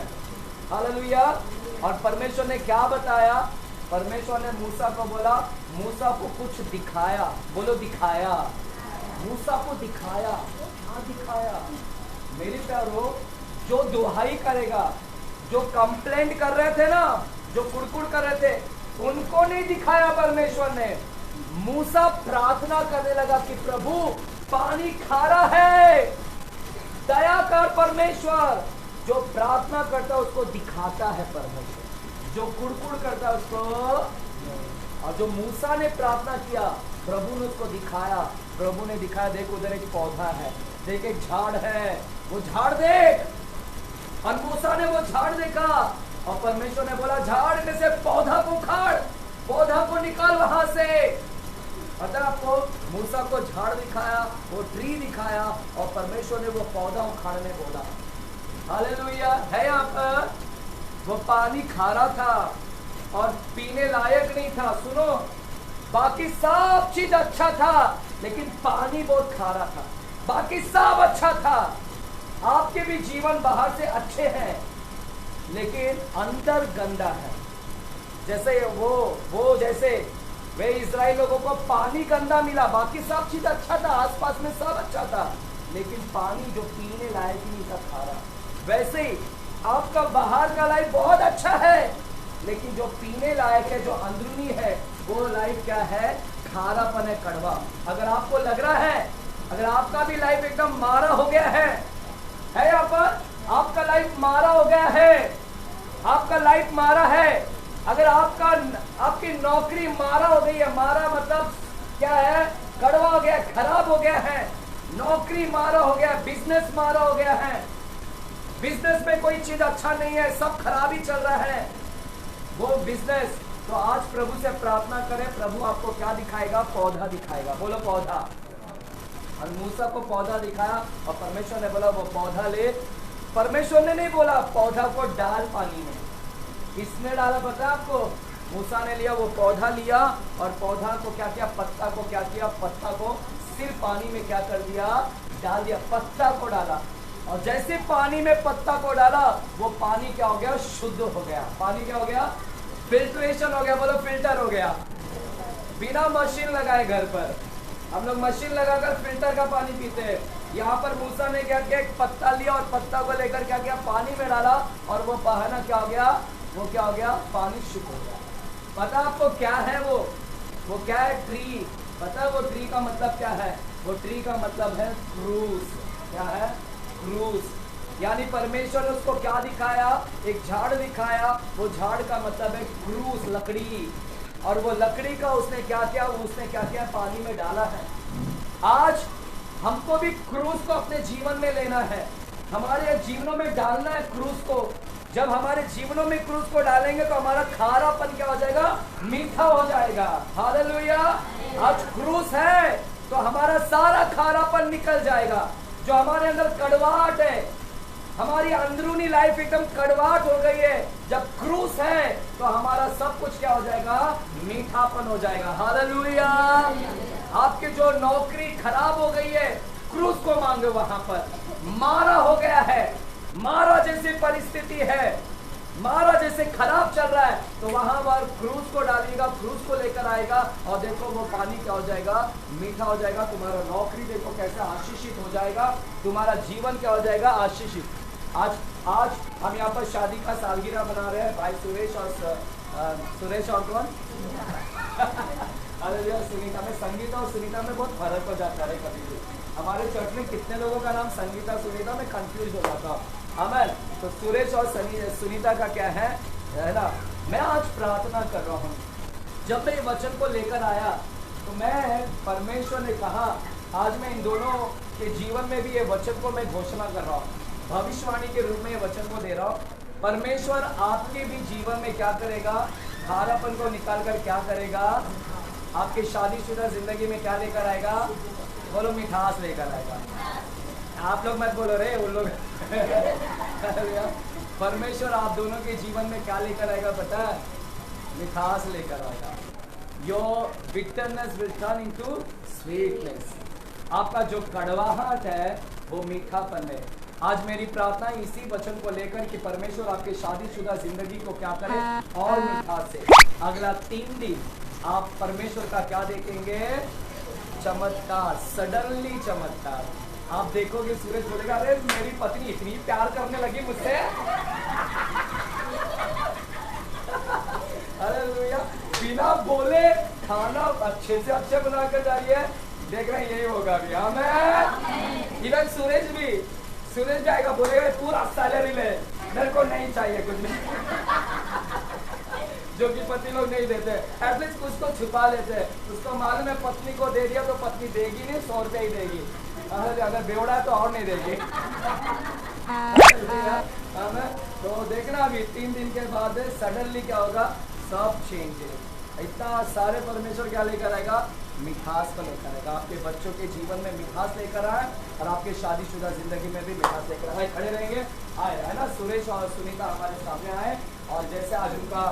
हालेलुया। और परमेश्वर ने क्या बताया? परमेश्वर ने मूसा को बोला, मूसा को कुछ दिखाया। बोलो दिखाया। मूसा को दिखाया। हाँ दिखाया। मेरे प्यारो, जो दुहाई करेगा, जो कंप्लेंट कर रहे थे ना, जो कुड़कुड़ कर रहे थे, उनको नहीं दिखाया परमेश्वर ने। मूसा प्रार्थना करने लगा कि प्रभु पानी खारा है, दया कर परमेश्वर। जो प्रार्थना करता है उसको दिखाता है परमेश्वर, जो कुड़कुड़ करता है उसको। और जो मूसा ने प्रार्थना किया, प्रभु ने उसको दिखाया। प्रभु ने दिखाया, देख उधर एक पौधा है, देख एक झाड़ है, वो झाड़ देख। और मूसा ने वो झाड़ देखा और परमेश्वर ने बोला झाड़ में से पौधा को उखाड़, पौधा को निकाल वहां से। पता आपको, मूसा को झाड़ दिखाया, वो ट्री दिखाया और परमेश्वर ने वो पौधा उखाड़ने बोला। हालेलुया है। यहाँ पर वो पानी खारा था और पीने लायक नहीं था। सुनो, बाकी सब चीज अच्छा था लेकिन पानी बहुत खारा था। बाकी सब अच्छा था, आपके भी जीवन बाहर से अच्छे हैं लेकिन अंदर गंदा है। जैसे वो जैसे वे इजराइल लोगों को पानी गंदा मिला, बाकी सब चीज अच्छा था, आसपास में सब अच्छा था, लेकिन पानी जो पीने लायक नहीं था, खारा। वैसे ही आपका बाहर का लाइफ बहुत अच्छा है लेकिन जो पीने लायक है, जो अंदरूनी है, वो लाइफ क्या है? खारापन है, कड़वा। अगर आपको लग रहा है, अगर आपका भी लाइफ एकदम मारा हो गया है यहाँ पर, आपका लाइफ मारा हो गया है, आपका लाइफ मारा है, अगर आपकी नौकरी मारा हो गई है, मारा मतलब क्या है? कड़वा हो गया, खराब हो गया है, नौकरी मारा हो गया, बिजनेस मारा हो गया है, बिजनेस में कोई चीज अच्छा नहीं है, सब खराब ही चल रहा है वो बिजनेस, तो आज प्रभु से प्रार्थना करें, प्रभु आपको क्या दिखाएगा? पौधा दिखाएगा। बोलो पौधा। और मूसा को पौधा दिखाया और परमेश्वर ने बोला वो पौधा ले। परमेश्वर ने नहीं बोला पौधा को डाल पानी में, किसने डाला पता है आपको? मूसा ने लिया, वो पौधा लिया और पौधा को क्या किया? पत्ता को क्या किया? पत्ता को सिर्फ पानी में क्या कर दिया? डाल दिया, पत्ता को डाला। और जैसे पानी में पत्ता को डाला, वो पानी क्या हो गया? शुद्ध हो गया। पानी क्या हो गया? फिल्ट्रेशन हो गया। बोलो फिल्टर हो गया। बिना मशीन लगाए घर पर हम लोग मशीन लगाकर फिल्टर का पानी पीते हैं। यहाँ पर मूसा ने क्या किया? एक पत्ता लिया और पत्ता को लेकर क्या किया? पानी में डाला और वो बहाना क्या हो गया? वो क्या हो गया? पानी शुद्ध हो गया। पता आपको क्या है वो क्या है? ट्री। पता है वो ट्री का मतलब क्या है? वो ट्री का मतलब है क्रूस। क्या है? क्रूस। यानी परमेश्वर ने उसको क्या दिखाया? एक झाड़ दिखाया। वो झाड़ का मतलब है क्रूस, लकड़ी। और वो लकड़ी का उसने क्या किया? उसने क्या किया? पानी में डाला है। आज हमको भी क्रूस को अपने जीवन में लेना है, हमारे जीवनों में डालना है क्रूस को। जब हमारे जीवनों में क्रूस को डालेंगे तो हमारा खारापन क्या हो जाएगा? मीठा हो जाएगा। हालेलुया। आज क्रूस है तो हमारा सारा खारापन निकल जाएगा। जो हमारे अंदर कड़वाहट है, हमारी अंदरूनी लाइफ एकदम कड़वाहट हो गई है, जब क्रूस है तो हमारा सब कुछ क्या हो जाएगा? मीठापन हो जाएगा। हालेलुया। आपके जो नौकरी खराब हो गई है, क्रूस को मांगे। वहां पर मारा हो गया है, मारा जैसी परिस्थिति है, मारा जैसे खराब चल रहा है, तो वहां पर क्रूस को डालिएगा, क्रूस को लेकर आएगा और देखो वो पानी क्या हो जाएगा? मीठा हो जाएगा। तुम्हारा नौकरी देखो कैसे आशीषित हो जाएगा, तुम्हारा जीवन क्या हो जाएगा? आशीषित। आज हम यहाँ पर शादी का सालगिरह मना रहे हैं। भाई सुरेश और कौन? अरे सुनीता में, संगीता और सुनीता में बहुत फर्क हो जाता है कभी भी। हमारे चर्च में कितने लोगों का नाम संगीता सुनीता में कंफ्यूज हो जाता हूँ। अमन, तो सुरेश और सुनीता का क्या है ना? मैं आज प्रार्थना कर रहा हूँ, जब मैं वचन को लेकर आया तो मैं, परमेश्वर ने कहा आज मैं इन दोनों के जीवन में भी ये वचन को मैं घोषणा कर रहा हूँ, भविष्यवाणी के रूप में ये वचन को दे रहा हूँ। परमेश्वर आपके भी जीवन में क्या करेगा? खारापन को निकाल कर क्या करेगा? आपके शादीशुदा जिंदगी में क्या लेकर आएगा? बोलो मिठास लेकर आएगा। आप लोग मत बोलो रे, उन लोग परमेश्वर आप दोनों के जीवन में क्या लेकर आएगा पता है? मिठास लेकर आएगा। Your bitterness will turn into sweetness. आपका जो कड़वाहट है वो मीठापन है। आज मेरी प्रार्थना इसी वचन को लेकर कि परमेश्वर आपके शादीशुदा जिंदगी को क्या करे? और मिठास से। अगला 3 दिन आप परमेश्वर का क्या देखेंगे? चमत्कार, सडनली चमत्कार। आप देखोगे, सूरज बोलेगा अरे मेरी पत्नी इतनी प्यार करने लगी मुझसे, बोले खाना अच्छे से अच्छे बना कर जाइए, देख रहे हैं यही होगा अभी। हमें इवन सूरज जाएगा, बोलेगा पूरा सैलरी ले, मेरे को नहीं चाहिए कुछ भी। जो कि पति लोग नहीं देते, एटलीस्ट कुछ तो छुपा लेते हैं। उसको मालूम है पत्नी को दे दिया तो पत्नी देगी नहीं, 100 रुपया ही देगी, अगर बेवड़ा है तो और नहीं देगी। तो देखना अभी 3 दिन के बाद सडनली क्या होगा, सब चेंज है। इतना सारे परमेश्वर क्या लेकर आएगा, मिठास को लेकर आएगा। आपके बच्चों के जीवन में मिठास लेकर आए और आपके शादीशुदा जिंदगी में भी मिठास लेकर आए। खड़े रहेंगे, आए है ना। सुरेश और सुनीता हमारे सामने आए और जैसे आज उनका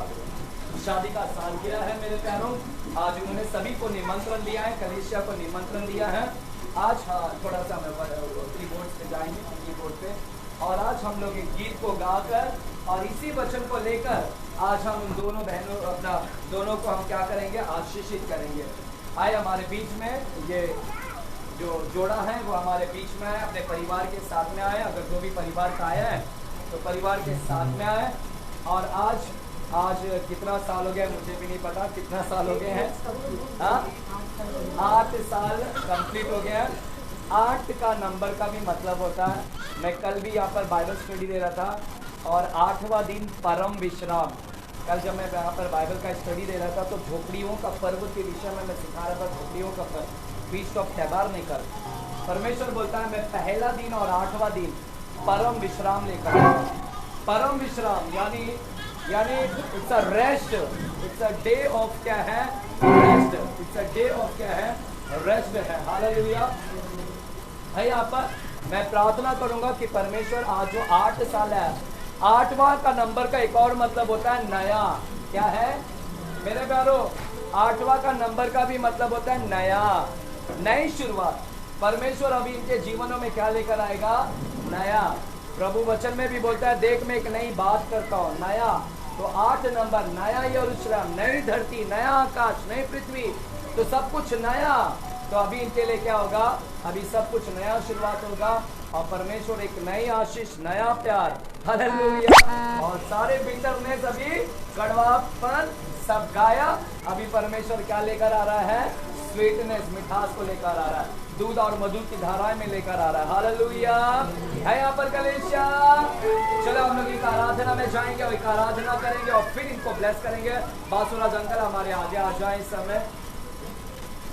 शादी का सालगिरह है मेरे प्यारों, आज उन्होंने सभी को निमंत्रण दिया है, कलीसिया को निमंत्रण दिया है। आज थोड़ा सा हम कीबोर्ड पे जाएंगे, कीबोर्ड पे, और आज हम लोग एक गीत को गाकर और इसी वचन को लेकर आज हम उन दोनों बहनों दोनों को हम क्या करेंगे, आशीषित करेंगे। आए हमारे बीच में ये जो जोड़ा है वो हमारे बीच में आए, अपने परिवार के साथ में आए। अगर जो भी परिवार का आया है तो परिवार के साथ में आए। और आज कितना साल हो गया मुझे भी नहीं पता, कितना साल हो गए हैं, 8 साल कंप्लीट हो गया। 8 का नंबर का भी मतलब होता है। मैं कल भी यहाँ पर बाइबल स्टडी दे रहा था और 8वां दिन परम विश्राम। कल जब मैं यहाँ पर बाइबल का स्टडी दे रहा था तो झोपड़ियों का पर्व के विषय में मैं सिखा रहा था, झोपड़ियों का पर्व, फीस्ट ऑफ टैबरनेकल। परमेश्वर बोलता है मैं पहला दिन और 8वां दिन परम विश्राम लेकर आया। परम विश्राम यानी it's a rest, it's a day of क्या है, rest. It's a day of क्या है, रेस्ट है। हालेलुया है। यहाँ पर मैं प्रार्थना करूंगा कि परमेश्वर आज जो 8 साल है, 8वां का नंबर का एक और मतलब होता है नया। क्या है मेरे प्यारों, 8वां का नंबर का भी मतलब होता है नया, नई शुरुआत। परमेश्वर अभी इनके जीवनों में क्या लेकर आएगा, नया। प्रभु वचन में भी बोलता है देख मैं एक नई बात करता हूँ, नया। तो 8 नंबर, नया यरूशलेम, नई धरती, नया आकाश, नई पृथ्वी, तो सब कुछ नया। तो अभी इनके लिए क्या होगा, अभी सब कुछ नया शुरुआत होगा और परमेश्वर एक नई आशीष, नया प्यार, हालेलुया। और सारे बिटरनेस अभी, कड़वापन सब गाया। अभी परमेश्वर क्या लेकर आ रहा है, स्वीटनेस, मिठास को लेकर आ रहा है, दूध और मधु की धाराएं में लेकर आ रहा है। हालेलुया है यहाँ पर कलीसिया। चलो हम लोग एक आराधना में जाएंगे और एक आराधना करेंगे और फिर इनको ब्लेस करेंगे। बासुराज अंकल हमारे आगे आ जाए इस समय।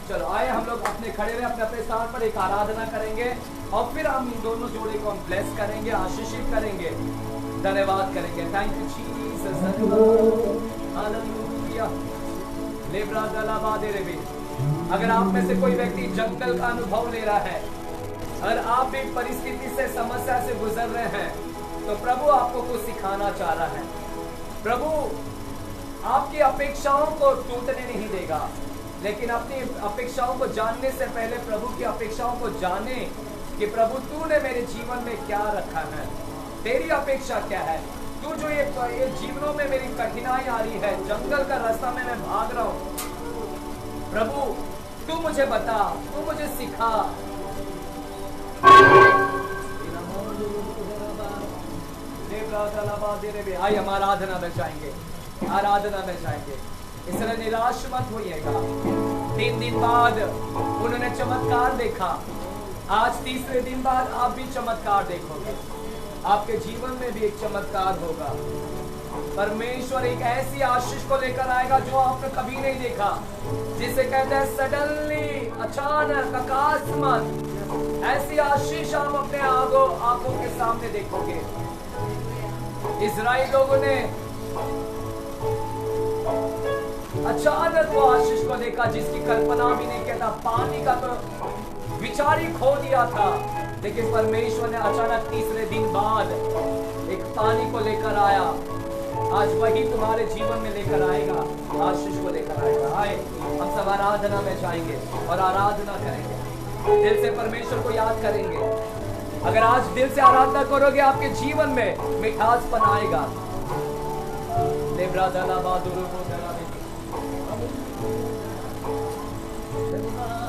चलो आए हम लोग अपने खड़े रहे, अपने अपने स्थान पर एक आराधना करेंगे और फिर हम इन दोनों जोड़े को हम ब्लेस करेंगे, आशीषित करेंगे, धन्यवाद करेंगे। Thank you Jesus, hallelujah. लेब्रा दलाबा दे रे। अगर आप में से कोई व्यक्ति जंगल का अनुभव ले रहा है और आप एक परिस्थिति से, समस्या से गुजर रहे हैं, तो प्रभु आपको कुछ सिखाना चाह रहा है। प्रभु आपकी अपेक्षाओं को टूटने नहीं देगा, लेकिन अपनी अपेक्षाओं को जानने से पहले प्रभु की अपेक्षाओं को जाने कि प्रभु तूने मेरे जीवन में क्या रखा है, तेरी अपेक्षा क्या है। तू जो ये जीवनों में मेरी कठिनाई आ रही है, जंगल का रास्ता में मैं भाग रहा हूँ, प्रभु तू मुझे बता, तू मुझे सिखा। आई हम आराधना में जाएंगे, आराधना में जाएंगे। इसलिए निराश मत होइएगा। 3 दिन बाद उन्होंने चमत्कार देखा, आज तीसरे दिन बाद आप भी चमत्कार देखोगे। आपके जीवन में भी एक चमत्कार होगा। परमेश्वर एक ऐसी आशीष को लेकर आएगा जो आपने कभी नहीं देखा, जिसे कहते हैं सडनली, अचानक, अकस्मात। ऐसी आशीष आप अपने आंखों के सामने देखोगे। इजराइल लोगों ने अचानक वो आशीष को देखा जिसकी कल्पना भी नहीं किया था। पानी का तो विचार ही खो दिया था, लेकिन परमेश्वर ने अचानक तीसरे दिन बाद एक पानी को लेकर आया। आज वही तुम्हारे जीवन में लेकर आएगा, आशीष को लेकर आएगा। आए हम सब आराधना में जाएंगे और आराधना करेंगे, दिल से परमेश्वर को याद करेंगे। अगर आज दिल से आराधना करोगे आपके जीवन में मिठास बनाएगा।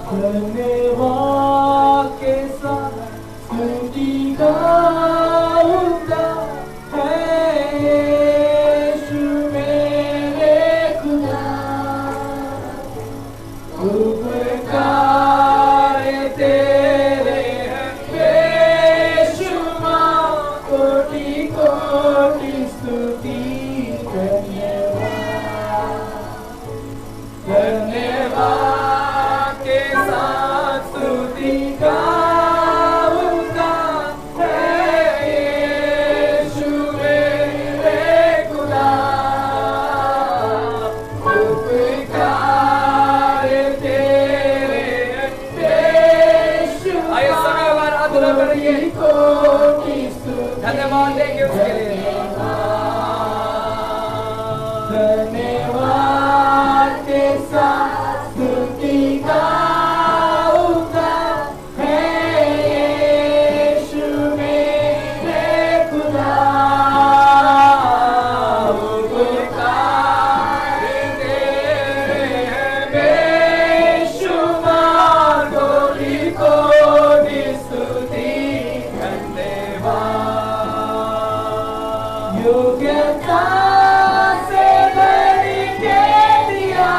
धन्यवाद के साथ स्तुति गाऊंगा, है यीशु मेरे खुदा। के लिए। धन्यवाद के साथ स्तुति गाऊंगा, हे यीशु मेरे खुदा। उपकार तेरे हैं बेशुमार, कोटि कोटि स्तुति धन्यवाद। योग्यता से भर के दिया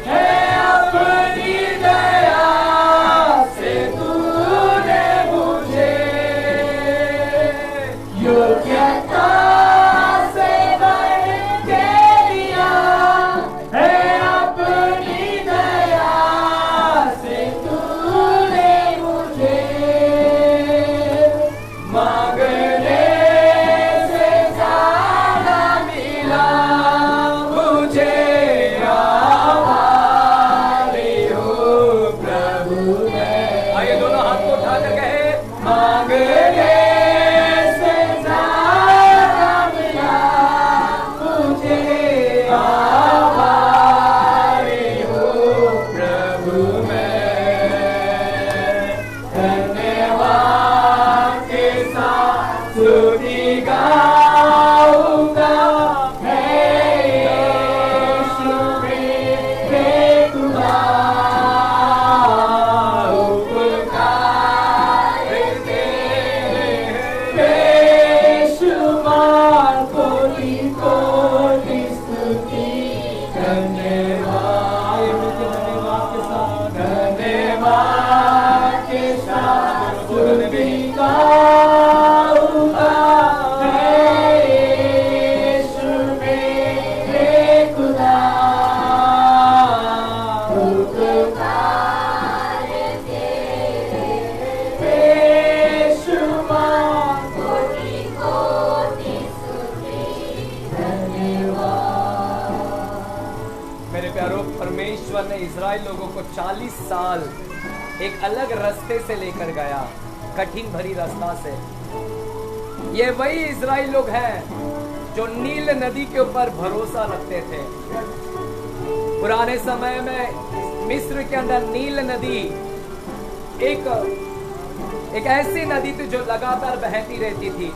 है अपनी दया से तूने मुझे। योग्यता से भर के दिया है अपनी दया से तूने मुझे। मांगने से ज्यादा मिला मुझे, आभारी हूँ प्रभु मैं। आइए दोनों हाथ को उठाकर कहे, मांगने से ज्यादा मिला मुझे, आभारी हूँ प्रभु मैं। धन्यवाद के साथ स्तुति गाऊंगा, हे यीशु मेरे खुदा। उपकार तेरे बेशुमार, कोटि कोटि स्तुति धन्यवाद। धन्यवाद के साथ, धन्यवाद के साथ स्तुति गाऊंगा, हे यीशु मेरे खुदा। उपकार तेरे बेशुमार, कोटि कोटि स्तुति धन्यवाद। मेरे प्यारो, परमेश्वर ने इजराइल लोगों को 40 साल एक अलग रास्ते से लेकर गया, कठिन भरी रास्ता से। ये वही इजराइल लोग हैं जो नील नदी के ऊपर भरोसा रखते थे। पुराने समय में मिस्र के अंदर नील नदी एक ऐसी नदी थी जो लगातार बहती रहती थी,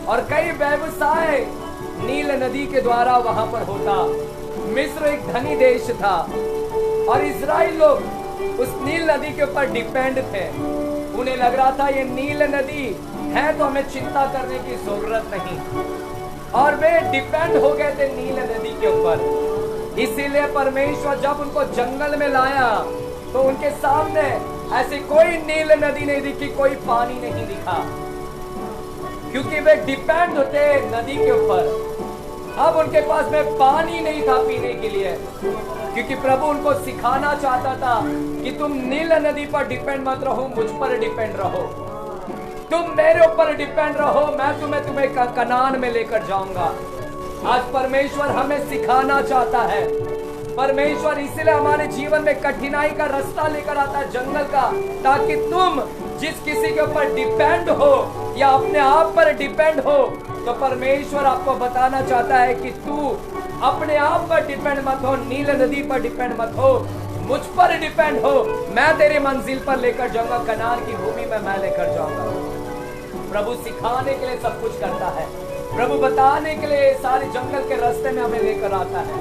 और कई व्यवसाय नील नदी के द्वारा वहां पर होता। मिस्र एक धनी देश था और इजराइल लोग उस नील नदी के ऊपर डिपेंड थे। उन्हें लग रहा था ये नील नदी है तो हमें चिंता करने की जरूरत नहीं, और वे डिपेंड हो गए थे नील नदी के ऊपर। इसीलिए परमेश्वर जब उनको जंगल में लाया तो उनके सामने ऐसी कोई नील नदी नहीं दिखी, कोई पानी नहीं दिखा, क्योंकि वे डिपेंड होते नदी के ऊपर। अब उनके पास में पानी नहीं था पीने के लिए, क्योंकि प्रभु उनको सिखाना चाहता था कि तुम नील नदी पर डिपेंड मत रहो, मुझ पर डिपेंड रहो। तुम मेरे ऊपर डिपेंड रहो, मैं तुम्हें कनान में लेकर जाऊंगा। आज परमेश्वर हमें सिखाना चाहता है। परमेश्वर इसीलिए हमारे जीवन में कठिनाई का रास्ता लेकर आता है, जंगल का, ताकि तुम जिस किसी के ऊपर डिपेंड हो या अपने आप पर डिपेंड हो, तो परमेश्वर आपको बताना चाहता है कि तू अपने आप पर डिपेंड मत हो, नील नदी पर डिपेंड मत हो, मुझ पर डिपेंड हो। मैं तेरी मंजिल पर लेकर जाऊंगा, कनान की भूमि में मैं लेकर जाऊंगा। प्रभु सिखाने के लिए सब कुछ करता है, प्रभु बताने के लिए सारे जंगल के रास्ते में हमें लेकर आता है।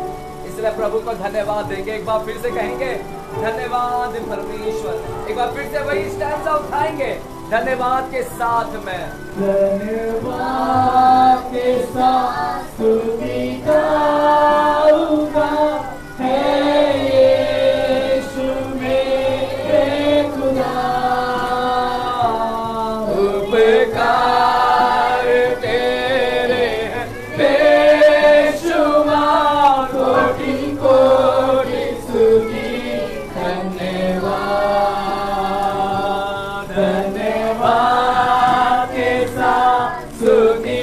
इसलिए प्रभु को धन्यवाद देंगे। एक बार फिर से कहेंगे धन्यवाद परमेश्वर। एक बार फिर से वही स्टैंजा उठाएंगे, धन्यवाद के साथ में। धन्यवाद के साथ स्तुति गाऊंगा, हे यीशु मेरे खुदा। उपकार तेरे हैं बेशुमार, कोटि कोटि स्तुति धन्यवाद। धन्यवाद के साथ स्तुति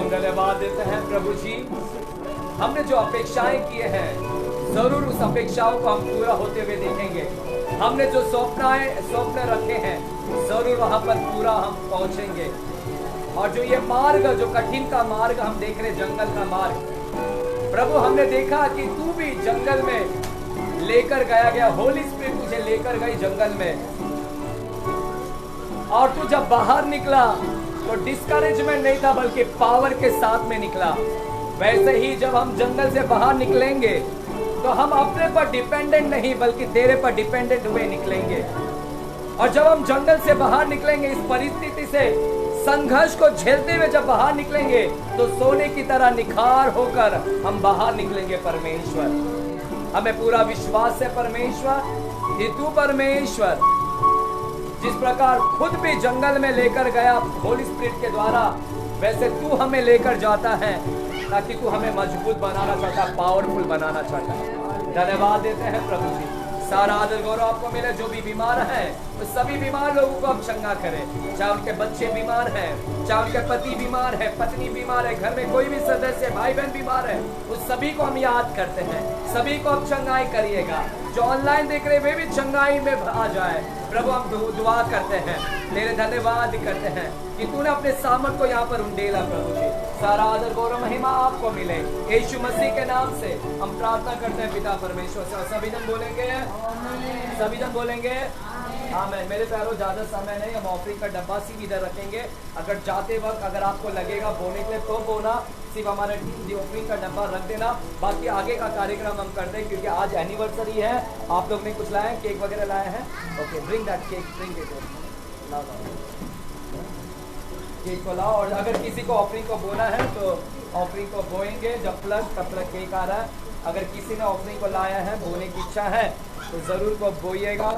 धन्यवाद देते हैं प्रभु जी, हमने जो अपेक्षाएं किए हैं जरूर उस अपेक्षाओं को हम पूरा होते हुए देखेंगे। हमने जो स्वप्न रखे हैं जरूर वहां पर पूरा हम पहुंचेंगे। और जो ये मार्ग, जो कठिन का मार्ग हम देख रहे, जंगल का मार्ग, प्रभु हमने देखा कि तू भी जंगल में लेकर गया, होली स्पिरिट तुझे लेकर गई जंगल में, और तू जब बाहर निकला तो डिस्करेजमेंट नहीं था बल्कि पावर के साथ में निकला। वैसे ही जब हम जंगल से बाहर निकलेंगे तो हम अपने पर डिपेंडेंट नहीं बल्कि तेरे पर डिपेंडेंट हुए निकलेंगे। और जब हम जंगल से बाहर निकलेंगे, इस परिस्थिति से संघर्ष को झेलते हुए जब बाहर निकलेंगे तो सोने की तरह निखार होकर हम बाहर निकलेंगे। परमेश्वर, हमें पूरा विश्वास है परमेश्वर कि तू परमेश्वर जिस प्रकार खुद भी जंगल में लेकर गया होली स्पिरिट के द्वारा, वैसे तू हमें लेकर जाता है ताकि तू हमें मजबूत बनाना चाहता है, पावरफुल बनाना चाहता है। धन्यवाद देते हैं प्रभु जी, सारा आदर गौरव आपको मिले। जो भी बीमार है तो सभी बीमार लोगों को आप चंगा करें, चाहे उनके बच्चे बीमार हैं, चाहे उनके पति बीमार है, पत्नी बीमार है, घर में कोई भी सदस्य भाई बहन बीमार है, उस सभी को हम याद करते हैं, सभी को आप चंगाई करिएगा। जो ऑनलाइन देख रहे वे भी चंगाई में आ जाए प्रभु, हम दुआ करते हैं, तेरे धन्यवाद करते हैं कि तूने अपने सामर्थ को यहाँ पर उंडेला। प्रभु जी, सारा आदर गौरव महिमा आपको मिले, यीशु मसीह के नाम से हम प्रार्थना करते हैं पिता परमेश्वर से। और सभी जन बोलेंगे, सभी जन बोलेंगे आमीन। मेरे प्यारों, ज्यादा समय नहीं, हम ऑफरिंग का डब्बा सिर्फ इधर रखेंगे। अगर जाते वक्त अगर आपको लगेगा बोने के लिए तो बोना, सिर्फ हमारे ऑफरिंग का डब्बा रख देना। बाकी आगे का कार्यक्रम हम करते हैं क्योंकि आज एनिवर्सरी है। आप लोग ने कुछ लाए हैं, केक वगैरह लाए हैं? Okay, bring that cake, bring it, लाओ केक को लाओ। और अगर किसी को ऑफरिंग को बोना है तो ऑफरिंग को बोएंगे जब तब तक केक आ रहा है। अगर किसी ने ऑफरिंग को लाया है, बोने की इच्छा है तो जरूर को बोइएगा।